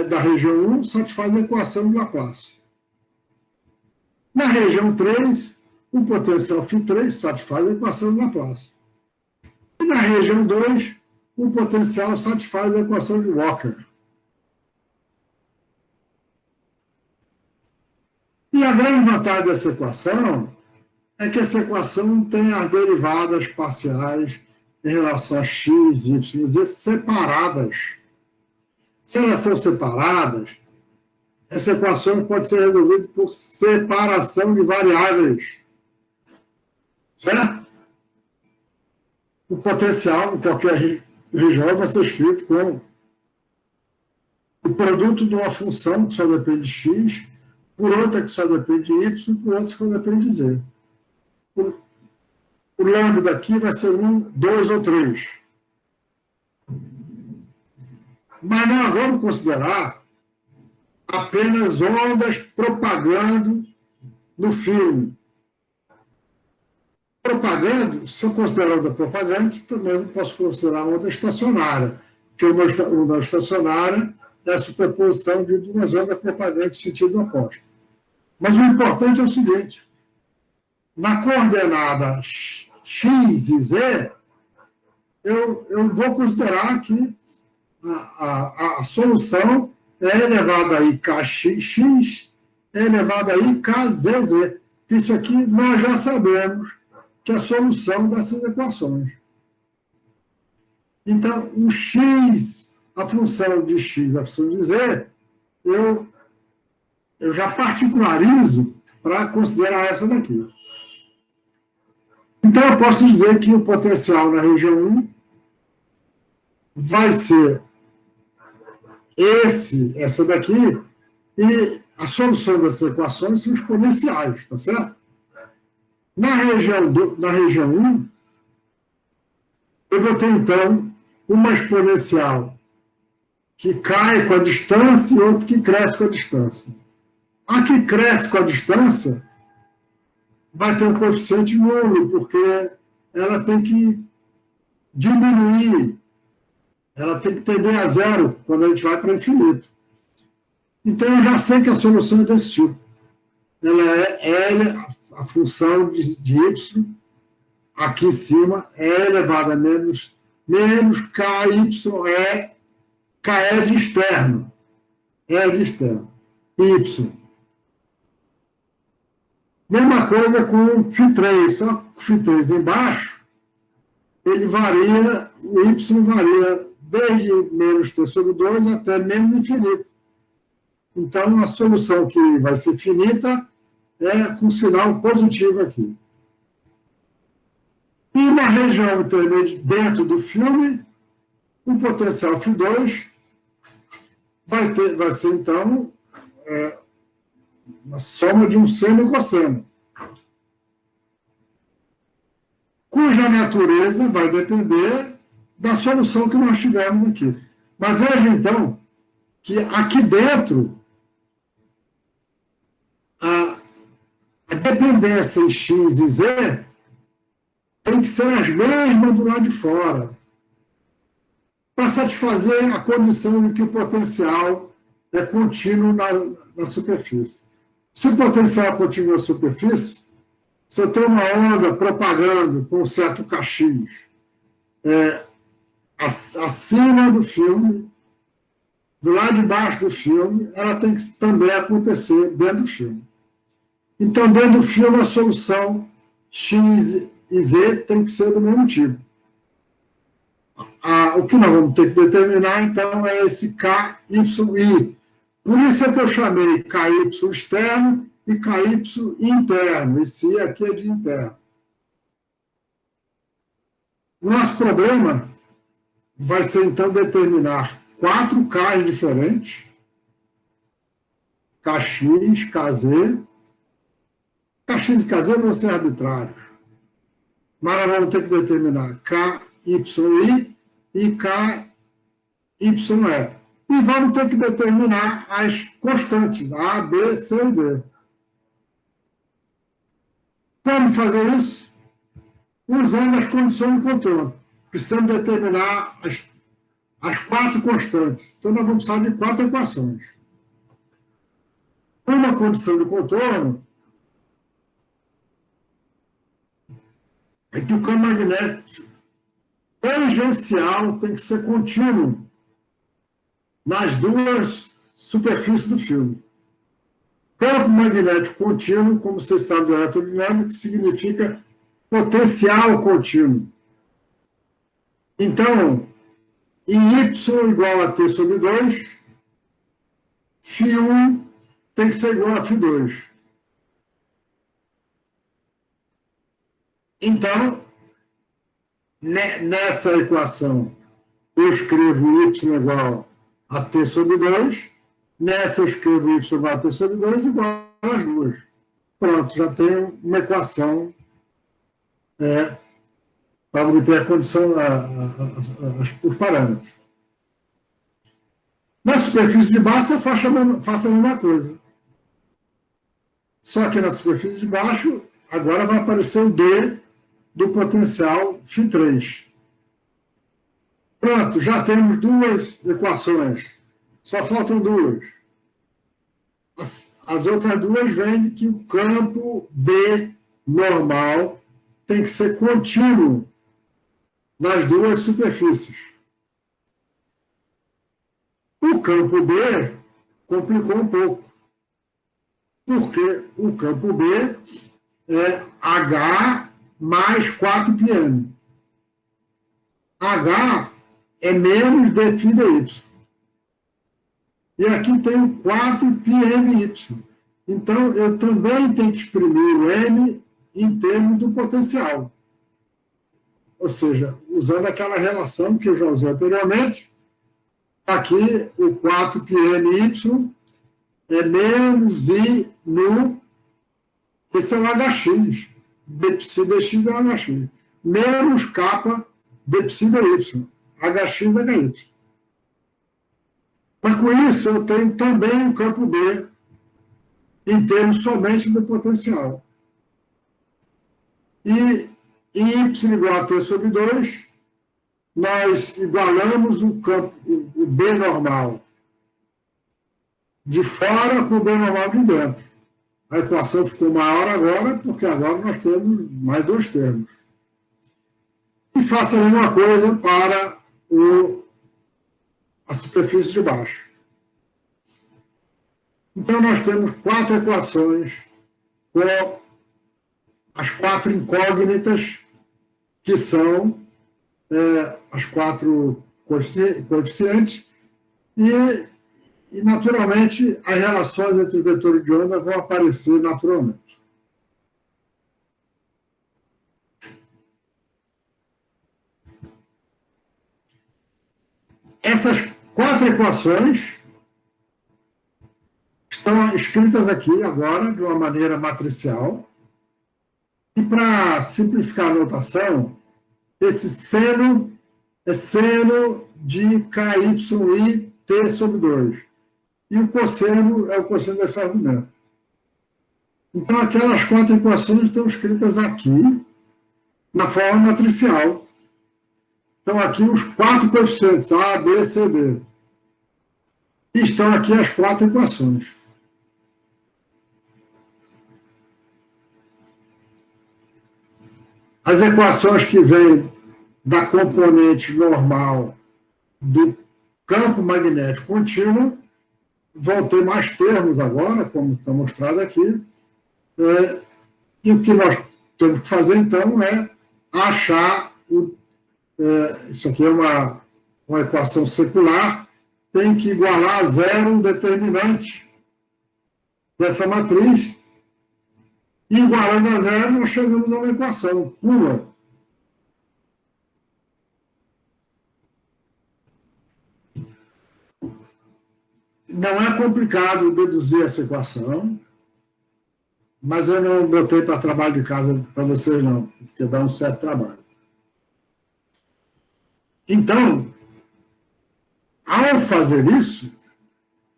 da região 1 satisfaz a equação de Laplace. Na região 3, o potencial φ3 satisfaz a equação de Laplace. E na região 2, o potencial satisfaz a equação de Walker. E a grande vantagem dessa equação é que essa equação tem as derivadas parciais em relação a x, y, z separadas. Se elas são separadas, essa equação pode ser resolvida por separação de variáveis. Certo? O potencial em qualquer região vai ser escrito como o produto de uma função que só depende de x, por outra que só depende de y, por outra que só depende de z. O lambda daqui vai ser 1, 2 ou 3. Mas nós vamos considerar apenas ondas propagando no filme. Propagando, se eu considerar onda propagante, também posso considerar onda estacionária, porque uma onda estacionária é a superposição de duas ondas propagantes em sentido oposto. Mas o importante é o seguinte: na coordenada x e z, eu vou considerar que a solução é elevada a IKX é elevada a IKZZ. Isso aqui nós já sabemos que é a solução dessas equações. Então, o x, a função de x, a função de z, eu já particularizo para considerar essa daqui. Então, eu posso dizer que o potencial na região 1 vai ser essa daqui, e a solução dessas equações são exponenciais, tá certo? Na região 1, eu vou ter, então, uma exponencial que cai com a distância e outra que cresce com a distância. A que cresce com a distância vai ter um coeficiente nulo, porque ela tem que diminuir, ela tem que tender a zero quando a gente vai para o infinito. Então, eu já sei que a solução é desse tipo. Ela é L, a função de y, aqui em cima, é elevada a menos KY, K é de externo. É de externo. Y. Mesma coisa com o φ3, só que o φ3 embaixo, ele varia, o Y varia desde menos t sobre 2 até menos infinito. Então, a solução que vai ser finita é com sinal positivo aqui. E na região intermédia, dentro do filme, o potencial φ2 vai ser, então, uma soma de um seno e cosseno, cuja natureza vai depender da solução que nós tivemos aqui. Mas veja, então, que aqui dentro, a dependência em x e z tem que ser as mesmas do lado de fora, para satisfazer a condição de que o potencial é contínuo na superfície. Se o potencial é contínuo na superfície, se eu tenho uma onda propagando com um certo kx acima do filme, do lado de baixo do filme, ela tem que também acontecer dentro do filme. Então, dentro do filme, a solução x e z tem que ser do mesmo tipo. O que nós vamos ter que determinar, então, é esse KYI. Por isso é que eu chamei KY externo e KY interno. Esse I aqui é de interno. O nosso problema vai ser, então, determinar 4 Ks diferentes, Kx, Kz. Kx e Kz vão ser arbitrários. Mas nós vamos ter que determinar KYI e KYE. E vamos ter que determinar as constantes, A, B, C e D. Como fazer isso? Usando as condições de contorno. Precisamos determinar as 4 constantes. Então, nós vamos precisar de 4 equações. Uma condição de contorno é que o campo magnético tangencial tem que ser contínuo nas duas superfícies do filme. Campo magnético contínuo, como vocês sabem do eletrodinâmico, significa potencial contínuo. Então, em Y igual a T sobre 2, φ1 tem que ser igual a φ2. Então, nessa equação, eu escrevo Y igual a T sobre 2, nessa eu escrevo Y igual a T sobre 2 igual às duas. Pronto, já tenho uma equação para obter a condição, os parâmetros. Na superfície de baixo, eu faço a mesma coisa. Só que na superfície de baixo, agora vai aparecer o D do potencial φ3. Pronto, já temos 2 equações. Só faltam 2. As outras 2 vêm que o campo B normal tem que ser contínuo nas duas superfícies. O campo B complicou um pouco, porque o campo B é H mais 4πm. H é menos dφ dy. E aqui tem o 4πmy. Então, eu também tenho que exprimir o m em termos do potencial. Ou seja, usando aquela relação que eu já usei anteriormente, aqui o 4πmy é menos I no... Esse é o HX. Dψ dx é o HX. Menos kappa dψ dy. HX é HY. Mas com isso eu tenho também o campo B em termos somente do potencial. E em y igual a t sobre 2, nós igualamos o campo, o B normal de fora com o B normal de dentro. A equação ficou maior agora, porque agora nós temos mais dois termos. E faça a mesma coisa para a superfície de baixo. Então, nós temos 4 equações com as 4 incógnitas, que são as 4 coeficientes, e, naturalmente, as relações entre os vetores de onda vão aparecer naturalmente. Essas 4 equações estão escritas aqui agora de uma maneira matricial. E para simplificar a notação, esse seno é seno de KYI T sobre 2. E o cosseno é o cosseno desse argumento. Então, aquelas 4 equações estão escritas aqui, na forma matricial. Então, aqui os 4 coeficientes, A, B, C, D. E estão aqui as 4 equações. As equações que vêm da componente normal do campo magnético contínuo vão ter mais termos agora, como está mostrado aqui. E o que nós temos que fazer, então, é achar isso aqui é uma equação secular, tem que igualar a zero o determinante dessa matriz, e igualando a zero, nós chegamos a uma equação pura. Não é complicado deduzir essa equação, mas eu não botei para trabalho de casa para vocês, não, porque dá um certo trabalho. Então, ao fazer isso,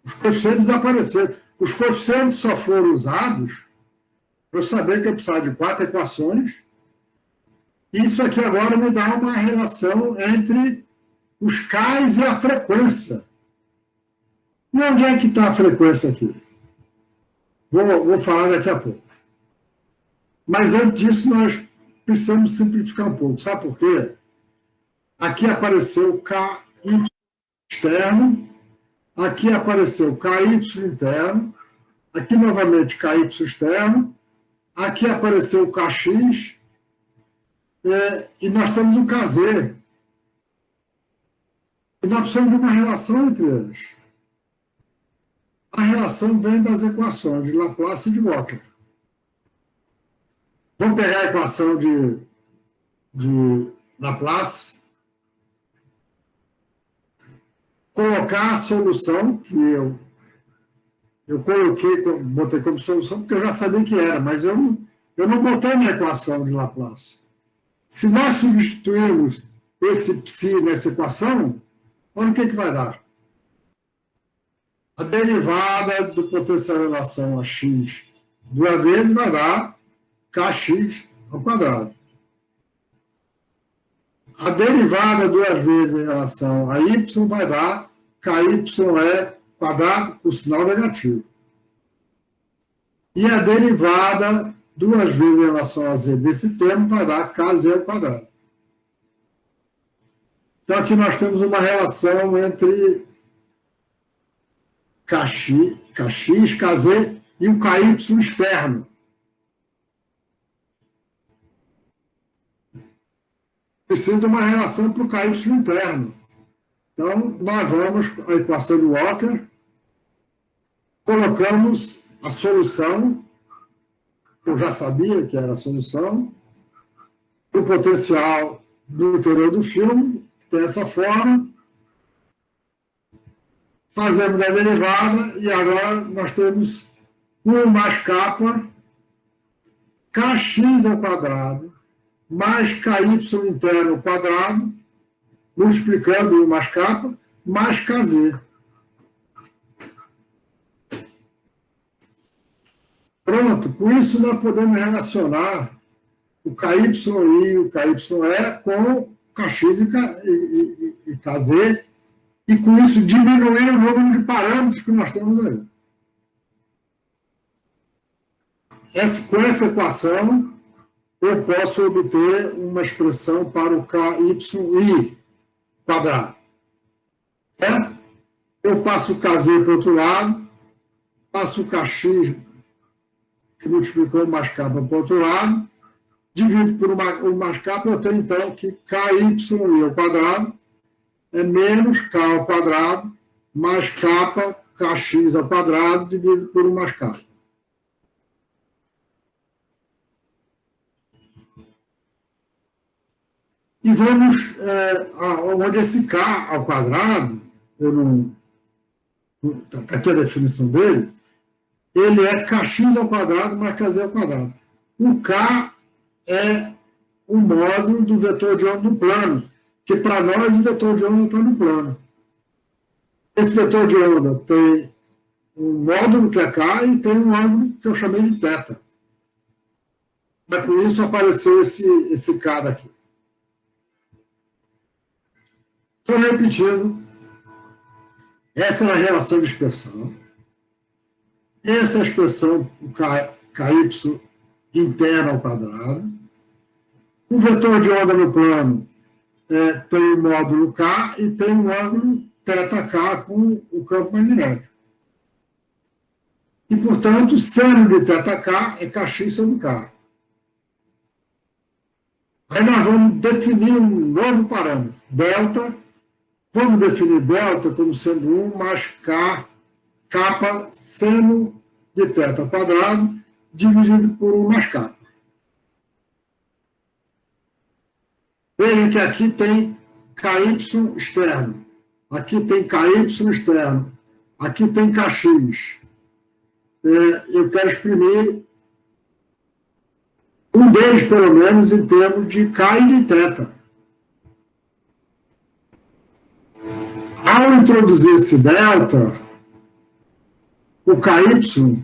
os coeficientes desapareceram. Os coeficientes só foram usados para eu saber que eu precisava de 4 equações. Isso aqui agora me dá uma relação entre os Ks e a frequência. E onde é que está a frequência aqui? Vou falar daqui a pouco. Mas antes disso, nós precisamos simplificar um pouco. Sabe por quê? Aqui apareceu KY externo, aqui apareceu KY interno, aqui novamente KY externo, aqui apareceu o KX, e nós temos o KZ. E nós precisamos de uma relação entre eles. A relação vem das equações de Laplace e de Walker. Vamos pegar a equação de Laplace, colocar a solução, que eu botei como solução, porque eu já sabia que era, mas eu não botei na equação de Laplace. Se nós substituirmos esse psi nessa equação, olha o que vai dar. A derivada do potencial em relação a x duas vezes vai dar kx ao quadrado. A derivada duas vezes em relação a y vai dar KYE quadrado por sinal negativo. E a derivada duas vezes em relação a z desse termo vai dar kz ao quadrado. Então, aqui nós temos uma relação entre kx, kz e o ky externo. Precisa de uma relação para o ky interno. Então, nós vamos à equação de Walker, colocamos a solução, eu já sabia que era a solução, o potencial do interior do filme, dessa forma, fazemos a derivada e agora nós temos 1 mais kappa, kx ao quadrado, mais ky interno ao quadrado, multiplicando 1 mais kappa, mais kz. Pronto, com isso nós podemos relacionar o KYI e o KYE com kx e kz, e com isso diminuir o número de parâmetros que nós temos aí. Com essa equação, eu posso obter uma expressão para o KYI quadrado. Certo? Eu passo o kz para o outro lado, passo o kx, que multiplicou o mais kappa para o outro lado, divido por o mais kappa, eu tenho então que KY ao quadrado é menos K ao quadrado, mais kappa, kx ao quadrado, dividido por 1 mais kappa. E vamos, onde esse K ao quadrado, está aqui a definição dele, ele é kx ao quadrado mais kz ao quadrado. O K é o módulo do vetor de onda no plano, que para nós o vetor de onda está no plano. Esse vetor de onda tem um módulo que é K e tem um ângulo que eu chamei de θ. Mas com isso apareceu esse K daqui. Estou repetindo. Essa é a relação de expressão. Essa é a expressão, o ky interno ao quadrado. O vetor de onda no plano tem o módulo K e tem um ângulo θK com o campo magnético. E, portanto, seno de θK é kx sobre K. Aí nós vamos definir um novo parâmetro, delta. Vamos definir delta como sendo 1 mais K, kappa seno de θ ao quadrado, dividido por 1 mais kappa. Vejam que aqui tem ky externo, aqui tem ky externo, aqui tem kx. Eu quero exprimir um deles, pelo menos, em termos de K e de θ. Ao introduzir esse delta, o ky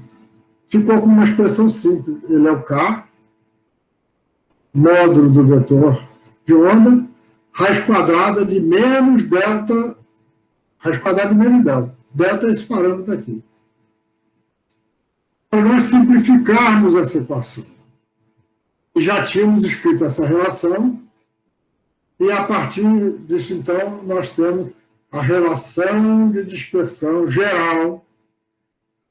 ficou com uma expressão simples. Ele é o K, módulo do vetor de onda, raiz quadrada de menos delta, raiz quadrada de menos delta. Delta é esse parâmetro aqui. Para nós simplificarmos essa equação, já tínhamos escrito essa relação, e a partir disso, então, nós temos a relação de dispersão geral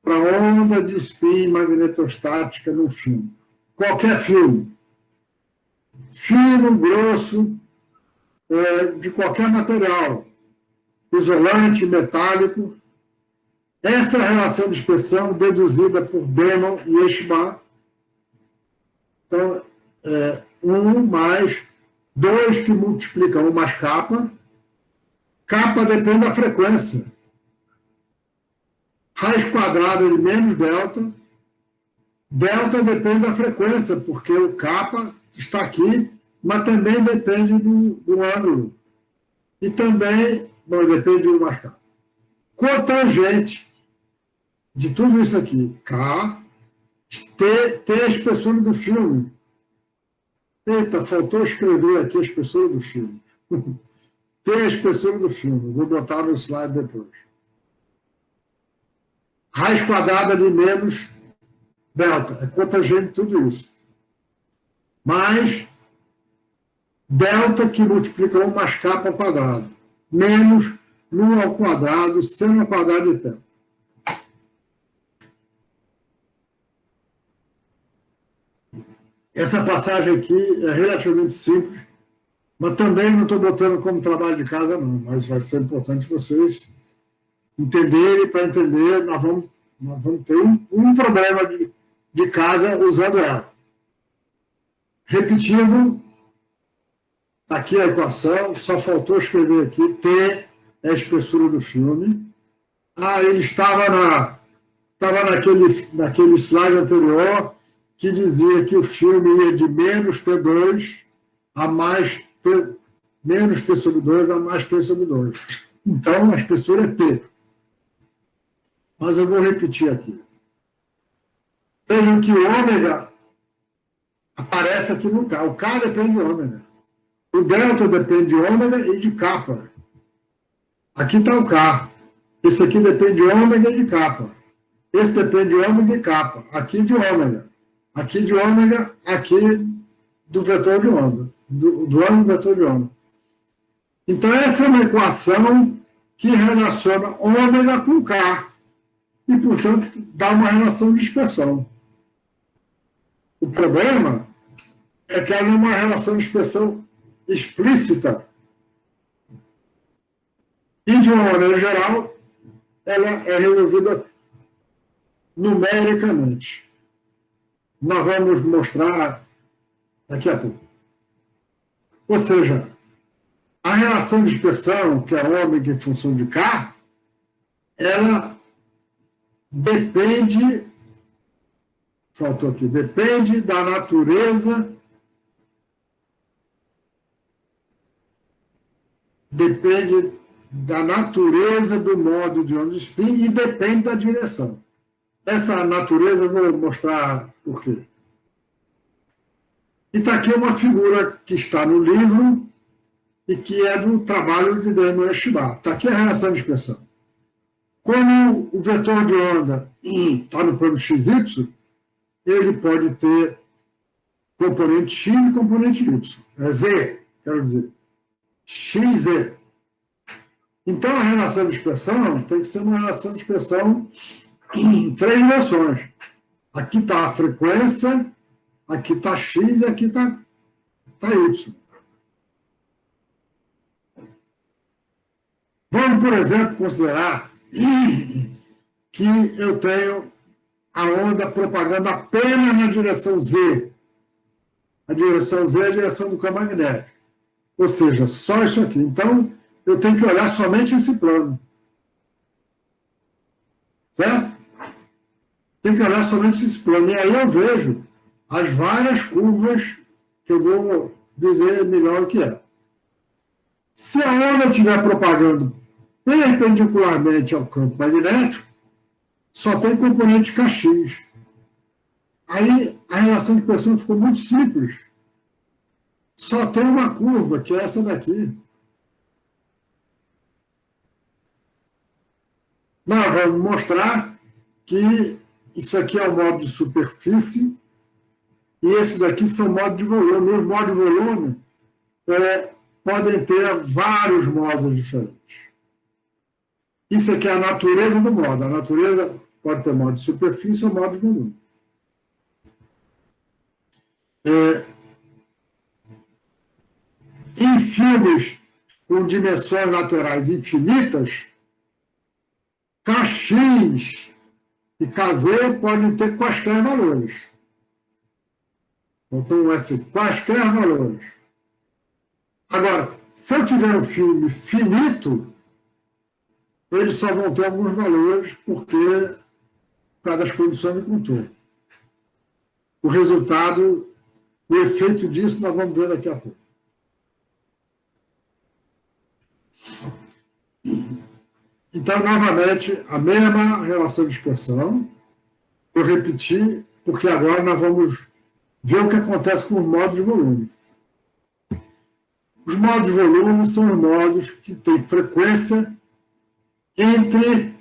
para onda de spin magnetostática no filme. Qualquer filme. Fino, grosso, de qualquer material. Isolante, metálico. Essa é a relação de dispersão deduzida por Bannon e Eschbach. Então, 1 mais 2 que multiplica 1 mais kappa. Kappa depende da frequência. Raiz quadrada de menos delta. Delta depende da frequência, porque o kappa está aqui, mas também depende do ângulo. E também, depende de 1 mais kappa. Cotangente de tudo isso aqui, K, T a espessura do filme. Eita, faltou escrever aqui a espessura do filme. T a espessura do filme. Vou botar no slide depois. Raiz quadrada de menos delta, é cotangente tudo isso. Mais delta que multiplica 1 mais kappa ao quadrado, menos nu ao quadrado, seno ao quadrado de θ. Essa passagem aqui é relativamente simples, mas também não estou botando como trabalho de casa, não. Mas vai ser importante vocês entenderem. Para entender, nós vamos ter um problema de casa usando ela. Repetindo, aqui a equação, só faltou escrever aqui, T é a espessura do filme. Ele estava naquele slide anterior, que dizia que o filme ia de menos T2 a mais T, menos T sobre 2 a mais T sobre 2. Então, a espessura é T. Mas eu vou repetir aqui. Vejam que o ômega aparece aqui no K. O K depende de ômega. O delta depende de ômega e de kappa. Aqui está o K. Esse aqui depende de ômega e de kappa. Esse depende de ômega e kappa. Aqui de ômega. Aqui de ômega, aqui do vetor de onda. Do ângulo vetor de onda. Então, essa é uma equação que relaciona ômega com K. E, portanto, dá uma relação de dispersão. O problema é que ela é uma relação de dispersão explícita. E, de uma maneira geral, ela é resolvida numericamente. Nós vamos mostrar daqui a pouco. Ou seja, a relação de dispersão, que é ômega em função de K, ela depende da natureza, do modo de onda de spin e depende da direção. Essa natureza eu vou mostrar por quê. E está aqui uma figura que está no livro e que é do trabalho de Daniel Shiba. Está aqui a relação de dispersão. Como o vetor de onda está no plano XY, ele pode ter componente X e componente Y. É Z, quero dizer. XZ. Então, a relação de dispersão tem que ser uma relação de dispersão em 3 dimensões. Aqui está a frequência, aqui está X e aqui está Y. Vamos, por exemplo, considerar que eu tenho a onda propagando apenas na direção Z. A direção Z é a direção do campo magnético. Ou seja, só isso aqui. Então, eu tenho que olhar somente esse plano. Certo? Tenho que olhar somente esse plano. E aí eu vejo as várias curvas que eu vou dizer melhor o que é. Se a onda estiver propagando perpendicularmente ao campo magnético, só tem componente KX. Aí a relação de dispersão ficou muito simples. Só tem uma curva, que é essa daqui. Nós vamos mostrar que isso aqui é o modo de superfície e esses aqui são modos de volume. Os modos de volume podem ter vários modos diferentes. Isso aqui é a natureza do modo. A natureza pode ter modo de superfície ou modo de volume. Em filmes com dimensões laterais infinitas, Kx e Kz podem ter quaisquer valores. Então, quaisquer valores. Agora, se eu tiver um filme finito, eles só vão ter alguns valores por causa das condições de contorno. O resultado, o efeito disso, nós vamos ver daqui a pouco. Então, novamente, a mesma relação de dispersão. Eu repeti, porque agora nós vamos ver o que acontece com os modos de volume. Os modos de volume são os modos que têm frequência entre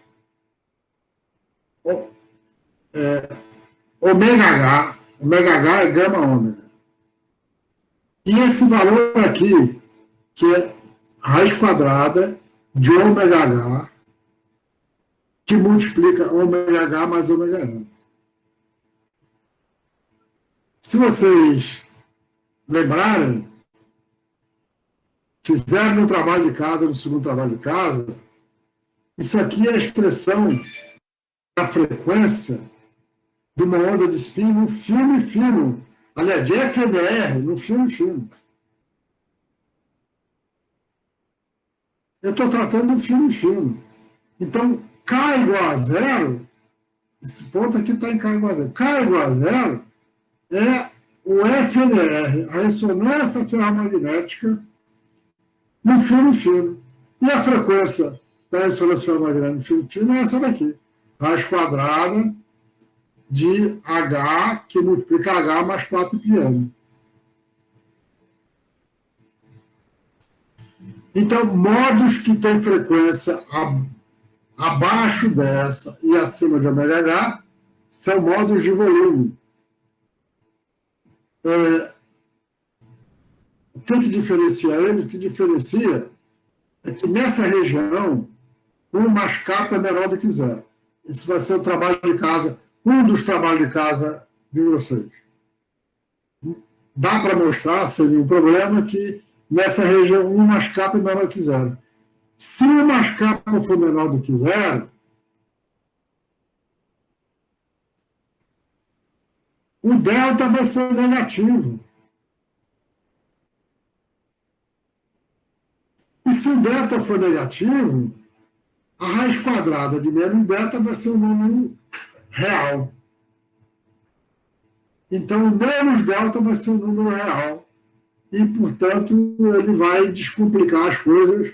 ômega H é gama ômega. E esse valor aqui, que é raiz quadrada de ômega H, que multiplica ômega H mais ômega N. Se vocês lembrarem, fizeram no trabalho de casa, no segundo trabalho de casa, isso aqui é a expressão da frequência de uma onda de spin no filme fino. Aliás, de FDR no filme fino. Eu estou tratando do filme fino. Então, K igual a zero, esse ponto aqui está em K igual a zero. K igual a zero é o FDR, a ressonância ferromagnética no filme fino. E a frequência da ressonância ferromagnética no filme fino é essa daqui. Raiz quadrada de H, que multiplica H mais 4πm. Então, modos que têm frequência abaixo dessa e acima de ômega H são modos de volume. O que diferencia ele? O que diferencia é que nessa região, 1 mais K é menor do que zero. Isso vai ser o trabalho de casa, um dos trabalhos de casa de vocês. Dá para mostrar, sem nenhum problema, que nessa região 1 mais K é menor do que zero. Se 1 mais K for menor do que zero, o delta vai ser negativo. E se o delta for negativo, a raiz quadrada de menos delta vai ser um número real. Então, o menos delta vai ser um número real. E, portanto, ele vai descomplicar as coisas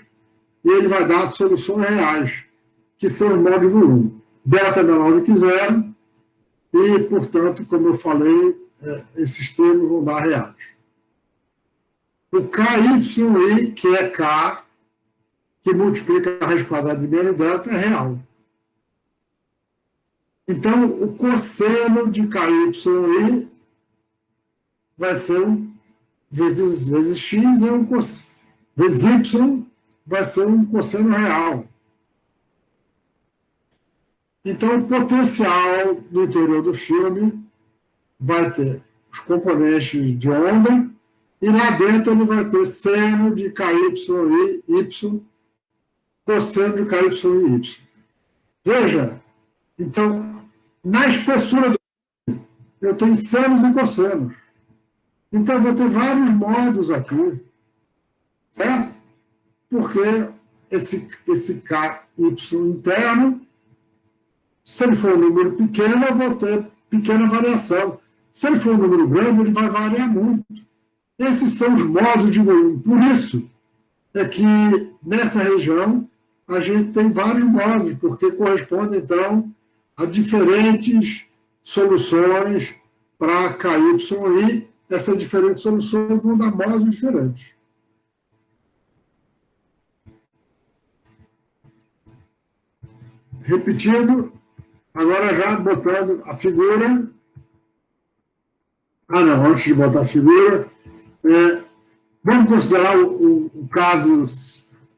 e ele vai dar soluções reais, que são o modo de volume. Delta é menor do que zero e, portanto, como eu falei, esses termos vão dar reais. O KYI, que é K, que multiplica a raiz quadrada de menos delta, é real. Então, o cosseno de KYI vai ser vezes x, vezes y, vai ser um cosseno real. Então, o potencial do interior do filme vai ter os componentes de onda e lá dentro ele vai ter seno de KYI, y, cosseno de KYI, y. Veja, então, na espessura do filme, eu tenho senos e cossenos. Então, eu vou ter vários modos aqui, certo? Porque esse KY interno, se ele for um número pequeno, eu vou ter pequena variação. Se ele for um número grande, ele vai variar muito. Esses são os modos de volume. Por isso é que nessa região a gente tem vários modos, porque corresponde, então, a diferentes soluções para KYI. Essas diferentes soluções vão dar modos diferentes. Repetindo, agora já botando a figura. Não, antes de botar a figura, vamos considerar o caso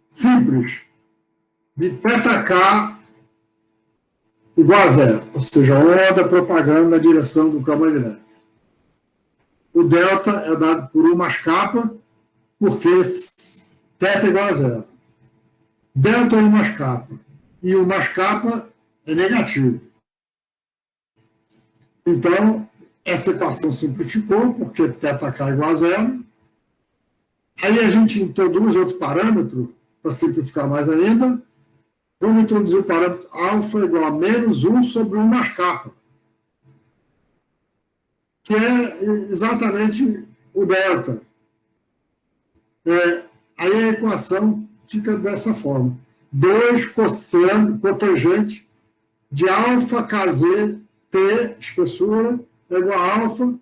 simples de θk igual a zero, ou seja, onda propagando na direção do campo magnético. O delta é dado por 1 mais kappa, porque θ igual a zero. Delta é 1 mais kappa. E 1 mais kappa é negativo. Então, essa equação simplificou, porque θk igual a zero. Aí a gente introduz outro parâmetro, para simplificar mais ainda. Vamos introduzir o parâmetro alfa igual a menos 1 sobre 1 mais kappa, que é exatamente o delta. Aí a equação fica dessa forma. 2 cosseno, cotangente de alfa kz t, espessura, é igual a alfa,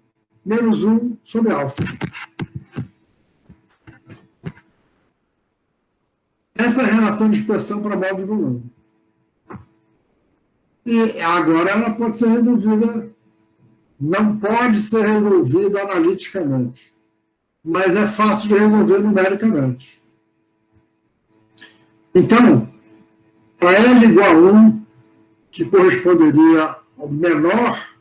menos 1 sobre alfa. Essa é a relação de expressão para modo de volume. E agora ela pode ser resolvida não pode ser resolvido analiticamente, mas é fácil de resolver numericamente. Então, para L igual a 1, que corresponderia ao menor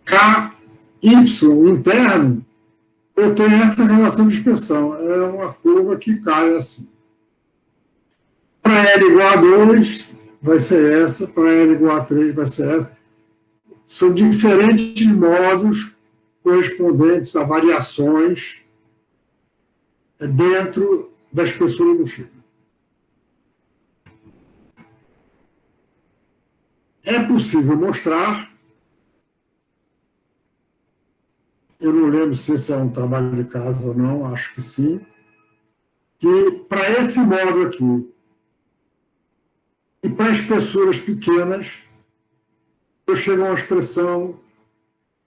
KY interno, eu tenho essa relação de expressão. É uma curva que cai assim. Para L igual a 2, vai ser essa. Para L igual a 3, vai ser essa. São diferentes modos correspondentes a variações dentro da espessura do fio. É possível mostrar, eu não lembro se esse é um trabalho de casa ou não, acho que sim, que para esse modo aqui e para espessuras pequenas, eu chego a uma expressão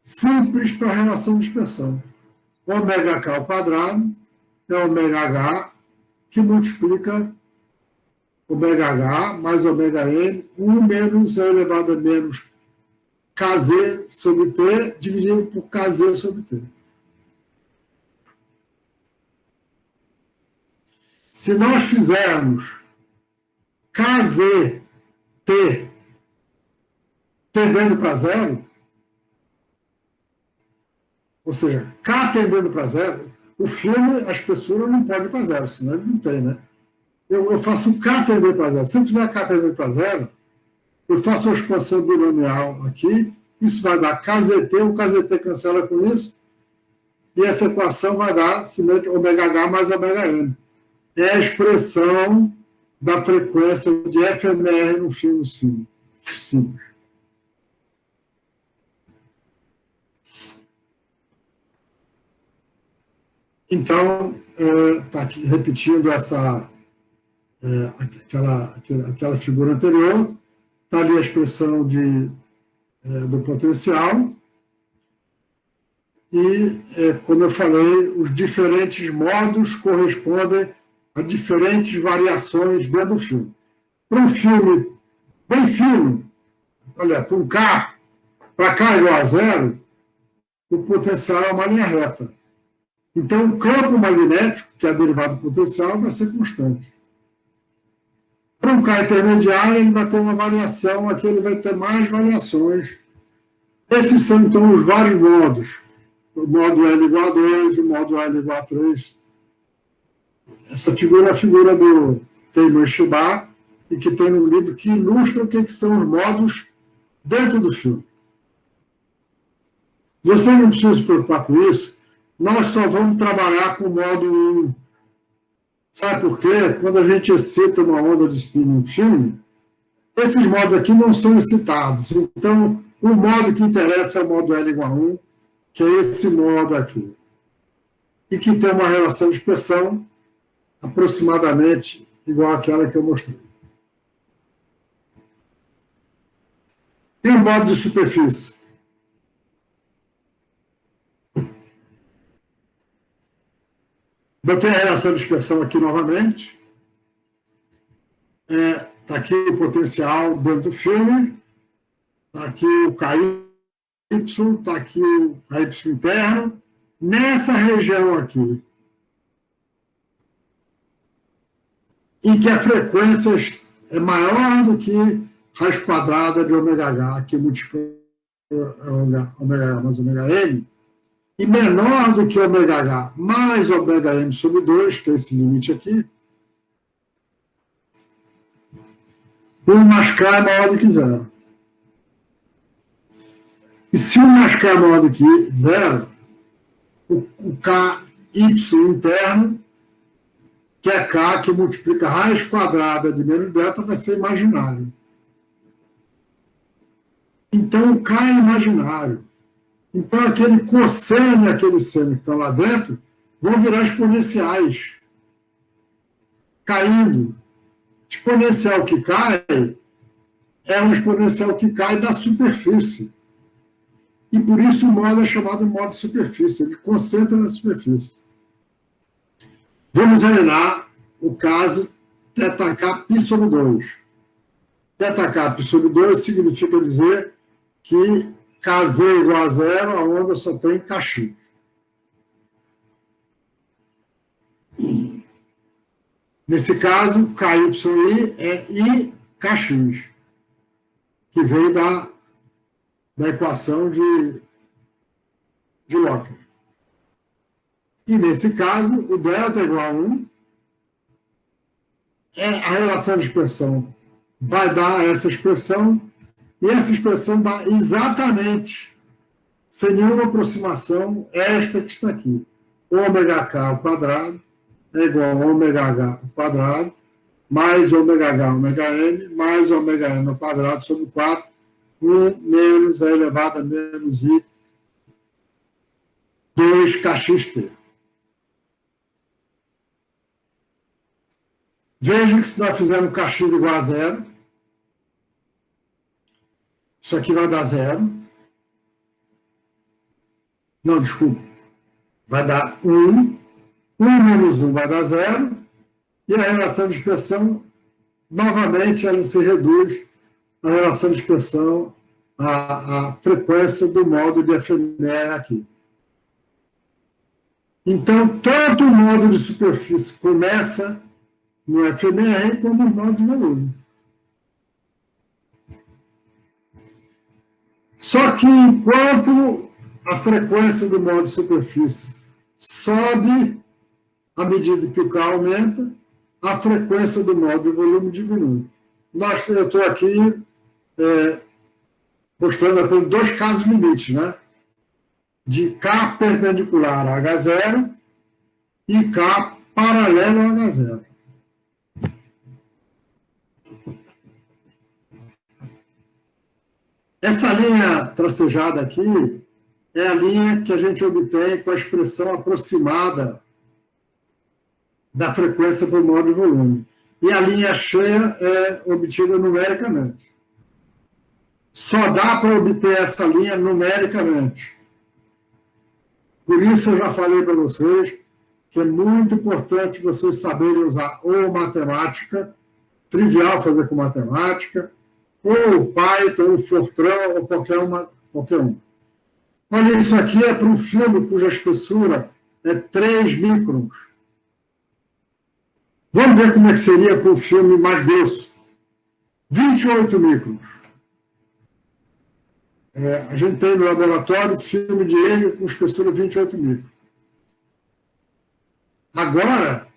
simples para a relação de expressão. Ômega K ao quadrado é ômega H, que multiplica ômega H mais ômega N, 1 menos E elevado a menos Kz sobre T, dividido por Kz sobre T. Se nós fizermos Kz, T, tendendo para zero, ou seja, K tendendo para zero, o filme, a espessura não pode ir para zero, senão ele não tem, né? Eu faço K tendendo para zero. Se eu fizer K tendendo para zero, eu faço a expansão binomial aqui, isso vai dar KZT, o KZT cancela com isso, e essa equação vai dar simplesmente ômega H mais ômega N. É a expressão da frequência de FMR no filme simples. Então, está aqui repetindo aquela figura anterior, está ali a expressão do potencial, e, como eu falei, os diferentes modos correspondem a diferentes variações dentro do filme. Para um filme bem fino, olha, para um K, para K igual a zero, o potencial é uma linha reta. Então, o campo magnético, que é a derivada do potencial, vai ser constante. Para um K intermediário, ele vai ter uma variação, aqui ele vai ter mais variações. Esses são, então, os vários modos. O modo L igual a 2, o modo L igual a 3. Essa figura é a figura do Taylor Shibá, e que tem um livro que ilustra o que são os modos dentro do filme. Você não precisa se preocupar com isso, nós só vamos trabalhar com o modo 1. Sabe por quê? Quando a gente excita uma onda de spin no filme, esses modos aqui não são excitados. Então, o modo que interessa é o modo L igual a 1, que é esse modo aqui. E que tem uma relação de expressão aproximadamente igual àquela que eu mostrei. E o modo de superfície? Botei a relação de expressão aqui novamente. Está aqui o potencial dentro do filme. Está aqui o KY, está aqui o KY interno. Nessa região aqui, em que a frequência é maior do que raiz quadrada de ômega H, que multiplica ômega H mais ômega N, e menor do que ômega H mais ômega N sobre 2, que é esse limite aqui, o mais K é maior do que zero. E se o mais K é maior do que zero, o KY interno, que é K, que multiplica a raiz quadrada de menos delta, vai ser imaginário. Então, o K é imaginário. Então, aquele cosseno e aquele seno que estão lá dentro vão virar exponenciais, caindo. Exponencial que cai é um exponencial que cai da superfície. E por isso o modo é chamado modo de superfície, ele concentra na superfície. Vamos eliminar o caso θk π sobre 2. θk π sobre 2 significa dizer que Kz igual a zero, a onda só tem Kx. Nesse caso, KYI é IKX, que vem da equação de Locker. E nesse caso, o delta igual a 1, a relação de expressão vai dar essa expressão, e essa expressão dá exatamente, sem nenhuma aproximação, esta que está aqui. Ômega K ao quadrado é igual a ômega H ao quadrado, mais ômega H, ômega M, mais ômega M ao quadrado sobre 4, 1 menos a elevado a menos I, 2kxt. Veja que se nós fizermos kx igual a zero, isso aqui vai dar zero. Não, desculpa. Vai dar 1. 1 menos 1 vai dar zero. E a relação de expressão, novamente, ela se reduz à relação de expressão, à frequência do módulo de FMR aqui. Então, tanto o módulo de superfície começa no FMR como o módulo de volume. Só que enquanto a frequência do módulo de superfície sobe, à medida que o K aumenta, a frequência do módulo de volume diminui. Eu estou aqui mostrando apenas dois casos limites, né? De K perpendicular a H0 e K paralelo a H0. Essa linha tracejada aqui é a linha que a gente obtém com a expressão aproximada da frequência por módulo de volume. E a linha cheia é obtida numericamente. Só dá para obter essa linha numericamente. Por isso eu já falei para vocês que é muito importante vocês saberem usar ou matemática, trivial fazer com matemática, ou o Python, ou o Fortran, ou qualquer um. Olha, isso aqui é para um filme cuja espessura é 3 microns. Vamos ver como é que seria para um filme mais grosso. 28 microns. A gente tem no laboratório filme de hélio com espessura 28 microns. Agora,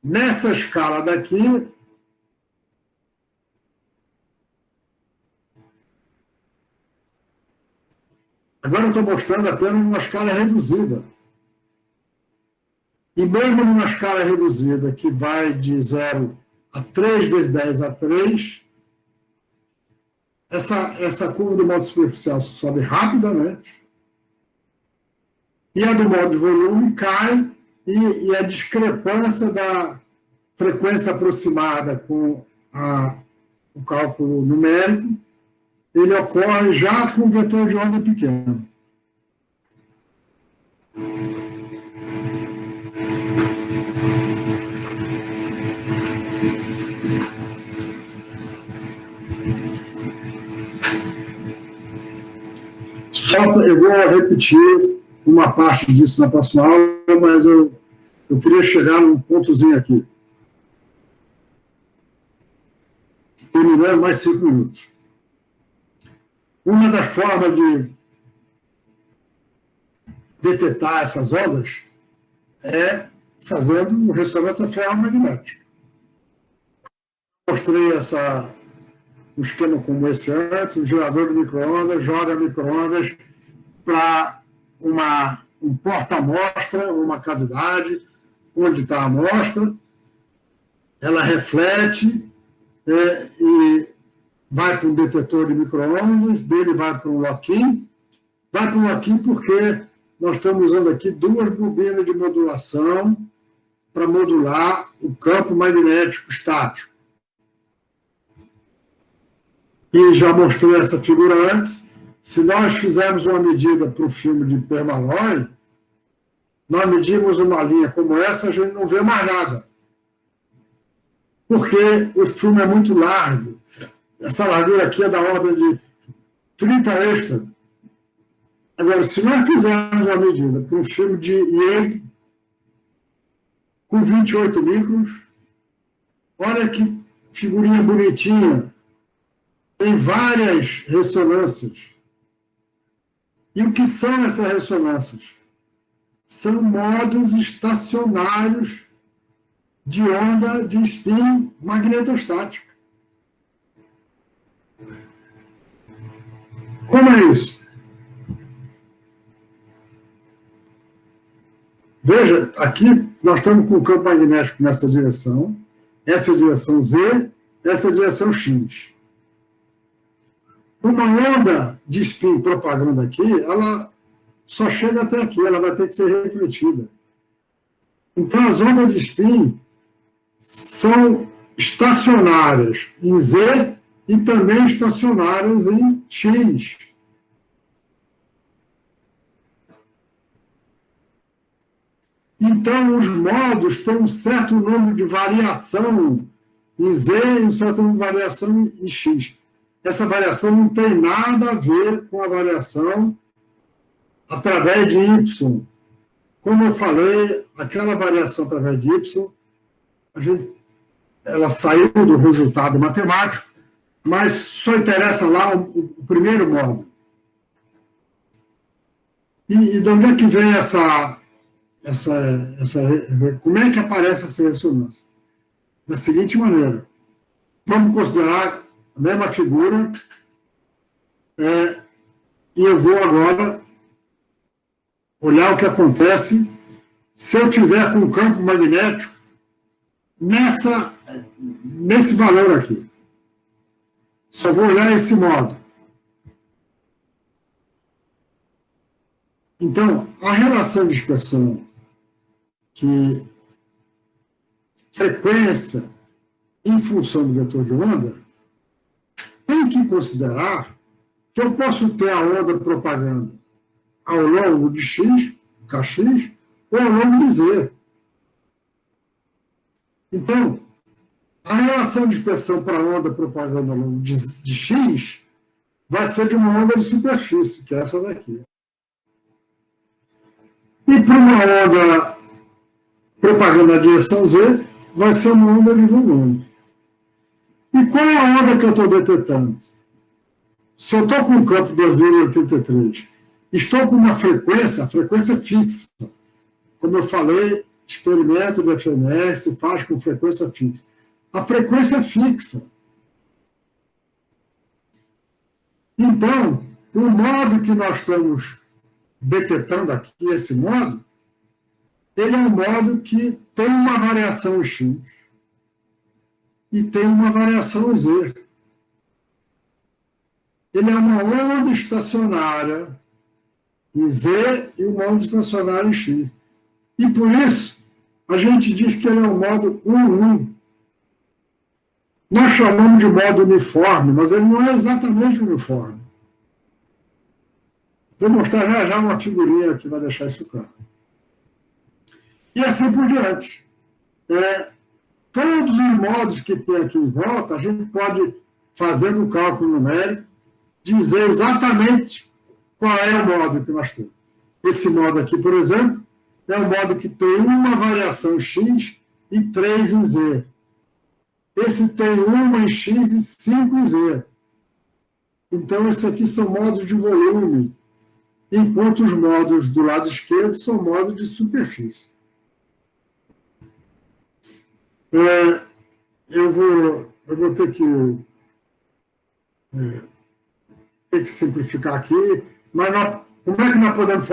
nessa escala daqui, agora eu estou mostrando apenas uma escala reduzida. E mesmo numa escala reduzida, que vai de 0 a 3 vezes 10 a 3, essa curva do módulo superficial sobe rapidamente, e a do módulo de volume cai, e a discrepância da frequência aproximada com o cálculo numérico, ele ocorre já com o vetor de onda pequeno. Eu vou repetir uma parte disso na próxima aula, mas eu queria chegar num pontozinho aqui. Terminando mais 5 minutos. Uma das formas de detectar essas ondas é fazendo ressonância ferromagnética. Mostrei um esquema como esse antes, um gerador de micro-ondas, joga micro-ondas para um porta-amostra, uma cavidade, onde está a amostra, ela reflete e vai para um detetor de micro-ondas, dele vai para um lock-in. Vai para um lock-in porque nós estamos usando aqui 2 bobinas de modulação para modular o campo magnético estático. E já mostrei essa figura antes. Se nós fizermos uma medida para o filme de Permalloy, nós medimos uma linha como essa, a gente não vê mais nada. Porque o filme é muito largo. Essa largura aqui é da ordem de 30 extra. Agora, se nós fizermos a medida para um filme de Yale com 28 micros, olha que figurinha bonitinha, tem várias ressonâncias. E o que são essas ressonâncias? São modos estacionários de onda de spin magnetostático. Como é isso? Veja, aqui nós estamos com o campo magnético nessa direção, essa é a direção Z, essa é a direção X. Uma onda de spin propaganda aqui, ela só chega até aqui, ela vai ter que ser refletida. Então, as ondas de spin são estacionárias em Z e também estacionárias em X. Então, os modos têm um certo número de variação em Z e um certo número de variação em X. Essa variação não tem nada a ver com a variação através de Y. Como eu falei, aquela variação através de Y, ela saiu do resultado matemático, mas só interessa lá o primeiro modo. E de onde é que vem como é que aparece essa ressonância? Da seguinte maneira, vamos considerar a mesma figura, e eu vou agora olhar o que acontece se eu tiver com um campo magnético nesse valor aqui. Só vou olhar esse modo. Então, a relação de dispersão que frequência em função do vetor de onda tem que considerar que eu posso ter a onda propaganda ao longo de X, Kx, ou ao longo de Z. Então, a relação de dispersão para a onda propaganda ao longo de X vai ser de uma onda de superfície, que é essa daqui. E para uma onda propaganda na direção Z, vai ser uma onda de volume. E qual é a onda que eu estou detectando? Se eu estou com um campo de 2,83, estou com uma frequência, a frequência fixa. Como eu falei, experimento do FMS faz com frequência fixa. A frequência é fixa. Então, o modo que nós estamos detectando aqui, esse modo, ele é um modo que tem uma variação X e tem uma variação Z. Ele é uma onda estacionária em Z e uma onda estacionária em X. E por isso, a gente diz que ele é um modo 1-1. Nós chamamos de modo uniforme, mas ele não é exatamente uniforme. Vou mostrar já já uma figurinha que vai deixar isso claro. E assim por diante. Todos os modos que tem aqui em volta, a gente pode, fazendo o cálculo numérico, dizer exatamente qual é o modo que nós temos. Esse modo aqui, por exemplo, é um modo que tem uma variação X e 3 em Z. Esse tem uma em X e 5 em Z. Então, esses aqui são modos de volume, enquanto os modos do lado esquerdo são modos de superfície. Eu vou ter que simplificar aqui, mas como é que nós podemos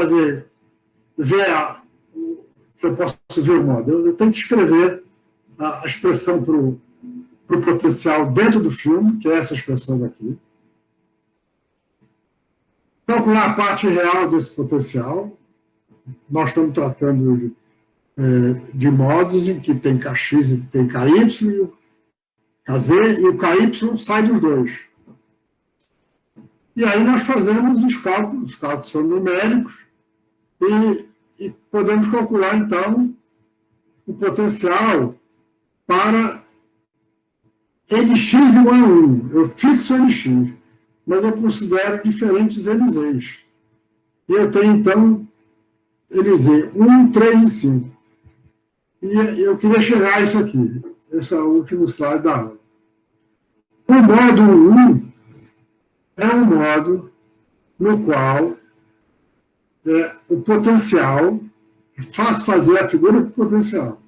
ver que eu posso ver o modo? Eu tenho que escrever a expressão para o potencial dentro do filme, que é essa expressão daqui. Calcular a parte real desse potencial. Nós estamos tratando de modos em que tem Kx e tem Ky, e o Kz e o Ky sai dos dois. E aí nós fazemos os cálculos são numéricos, e podemos calcular, então, o potencial para Nx igual a 1. Eu fixo Nx, mas eu considero diferentes Nzs. E eu tenho, então, Eliseu, 1, 3 e 5. E eu queria chegar a isso aqui. Esse é o último slide da aula. O módulo 1 é um modo no qual o potencial, é fácil fazer a figura do potencial.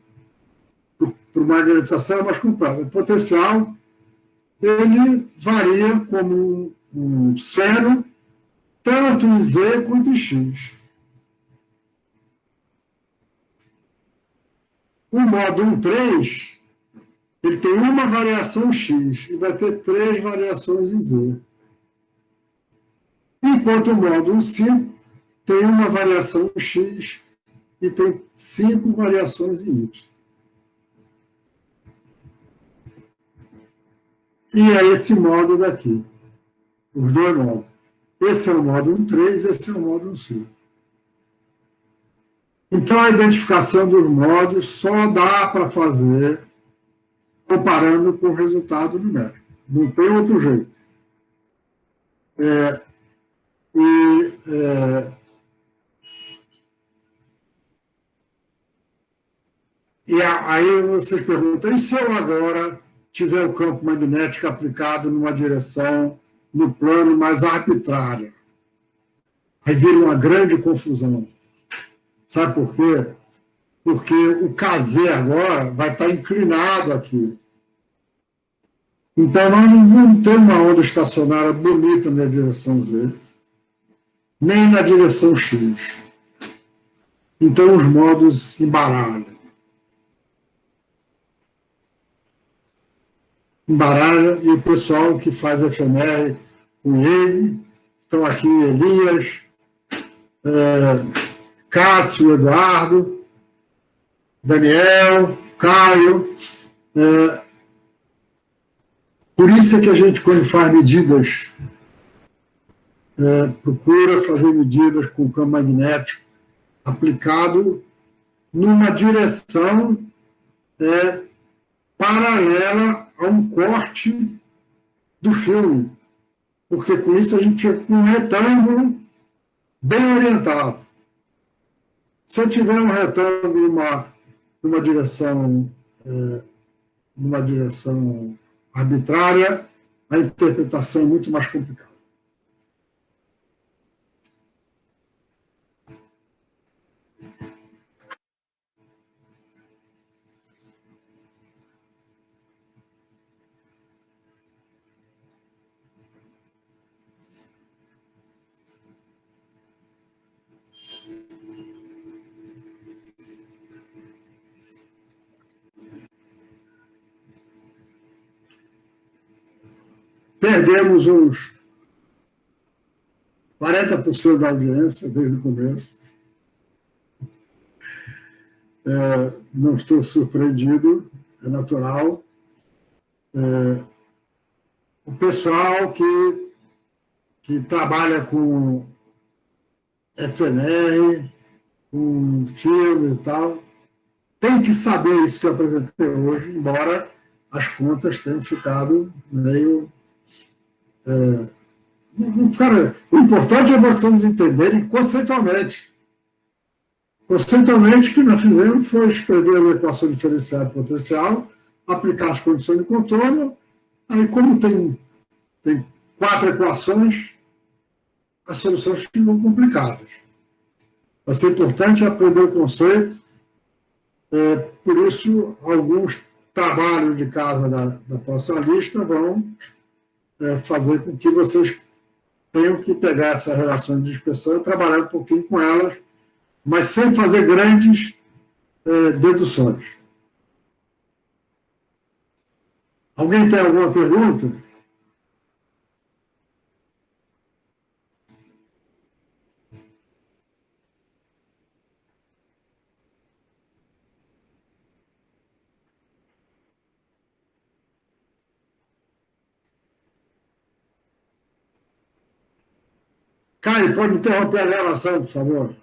Para uma magnetização é mais complicado. O potencial, ele varia como um seno, tanto em Z quanto em X. O módulo 3, ele tem uma variação X e vai ter 3 variações em Z. Enquanto o módulo 5 tem uma variação X e tem 5 variações em Y. E é esse módulo daqui, os dois módulos. Esse é o módulo 3, esse é o módulo 5. Então, a identificação dos módulos só dá para fazer comparando com o resultado numérico. Não tem outro jeito. E aí vocês perguntam, e se eu agora tiver o campo magnético aplicado numa direção, no plano mais arbitrária? Aí vira uma grande confusão. Sabe por quê? Porque o KZ agora vai estar inclinado aqui. Então, nós não vamos ter uma onda estacionária bonita na direção Z, nem na direção X. Então, os modos embaralham. Embaralha, e o pessoal que faz FMR com ele, estão aqui Elias, Cássio, Eduardo, Daniel, Caio. Por isso é que a gente, quando faz medidas, procura fazer medidas com campo magnético aplicado numa direção paralela a um corte do filme, porque com isso a gente fica com um retângulo bem orientado. Se eu tiver um retângulo numa direção arbitrária, a interpretação é muito mais complicada. Perdemos uns 40% da audiência desde o começo. Não estou surpreendido, é natural. O pessoal que trabalha com FNR, com filmes e tal, tem que saber isso que eu apresentei hoje, embora as contas tenham ficado meio... o importante é vocês entenderem conceitualmente. Conceitualmente, o que nós fizemos foi escrever a equação diferencial potencial, aplicar as condições de contorno, aí como tem 4 equações, as soluções ficam complicadas. Vai ser importante aprender o conceito, por isso, alguns trabalhos de casa da próxima lista vão fazer com que vocês tenham que pegar essas relações de dispersão e trabalhar um pouquinho com elas, mas sem fazer grandes deduções. Alguém tem alguma pergunta? Caio, pode interromper a gravação, por favor.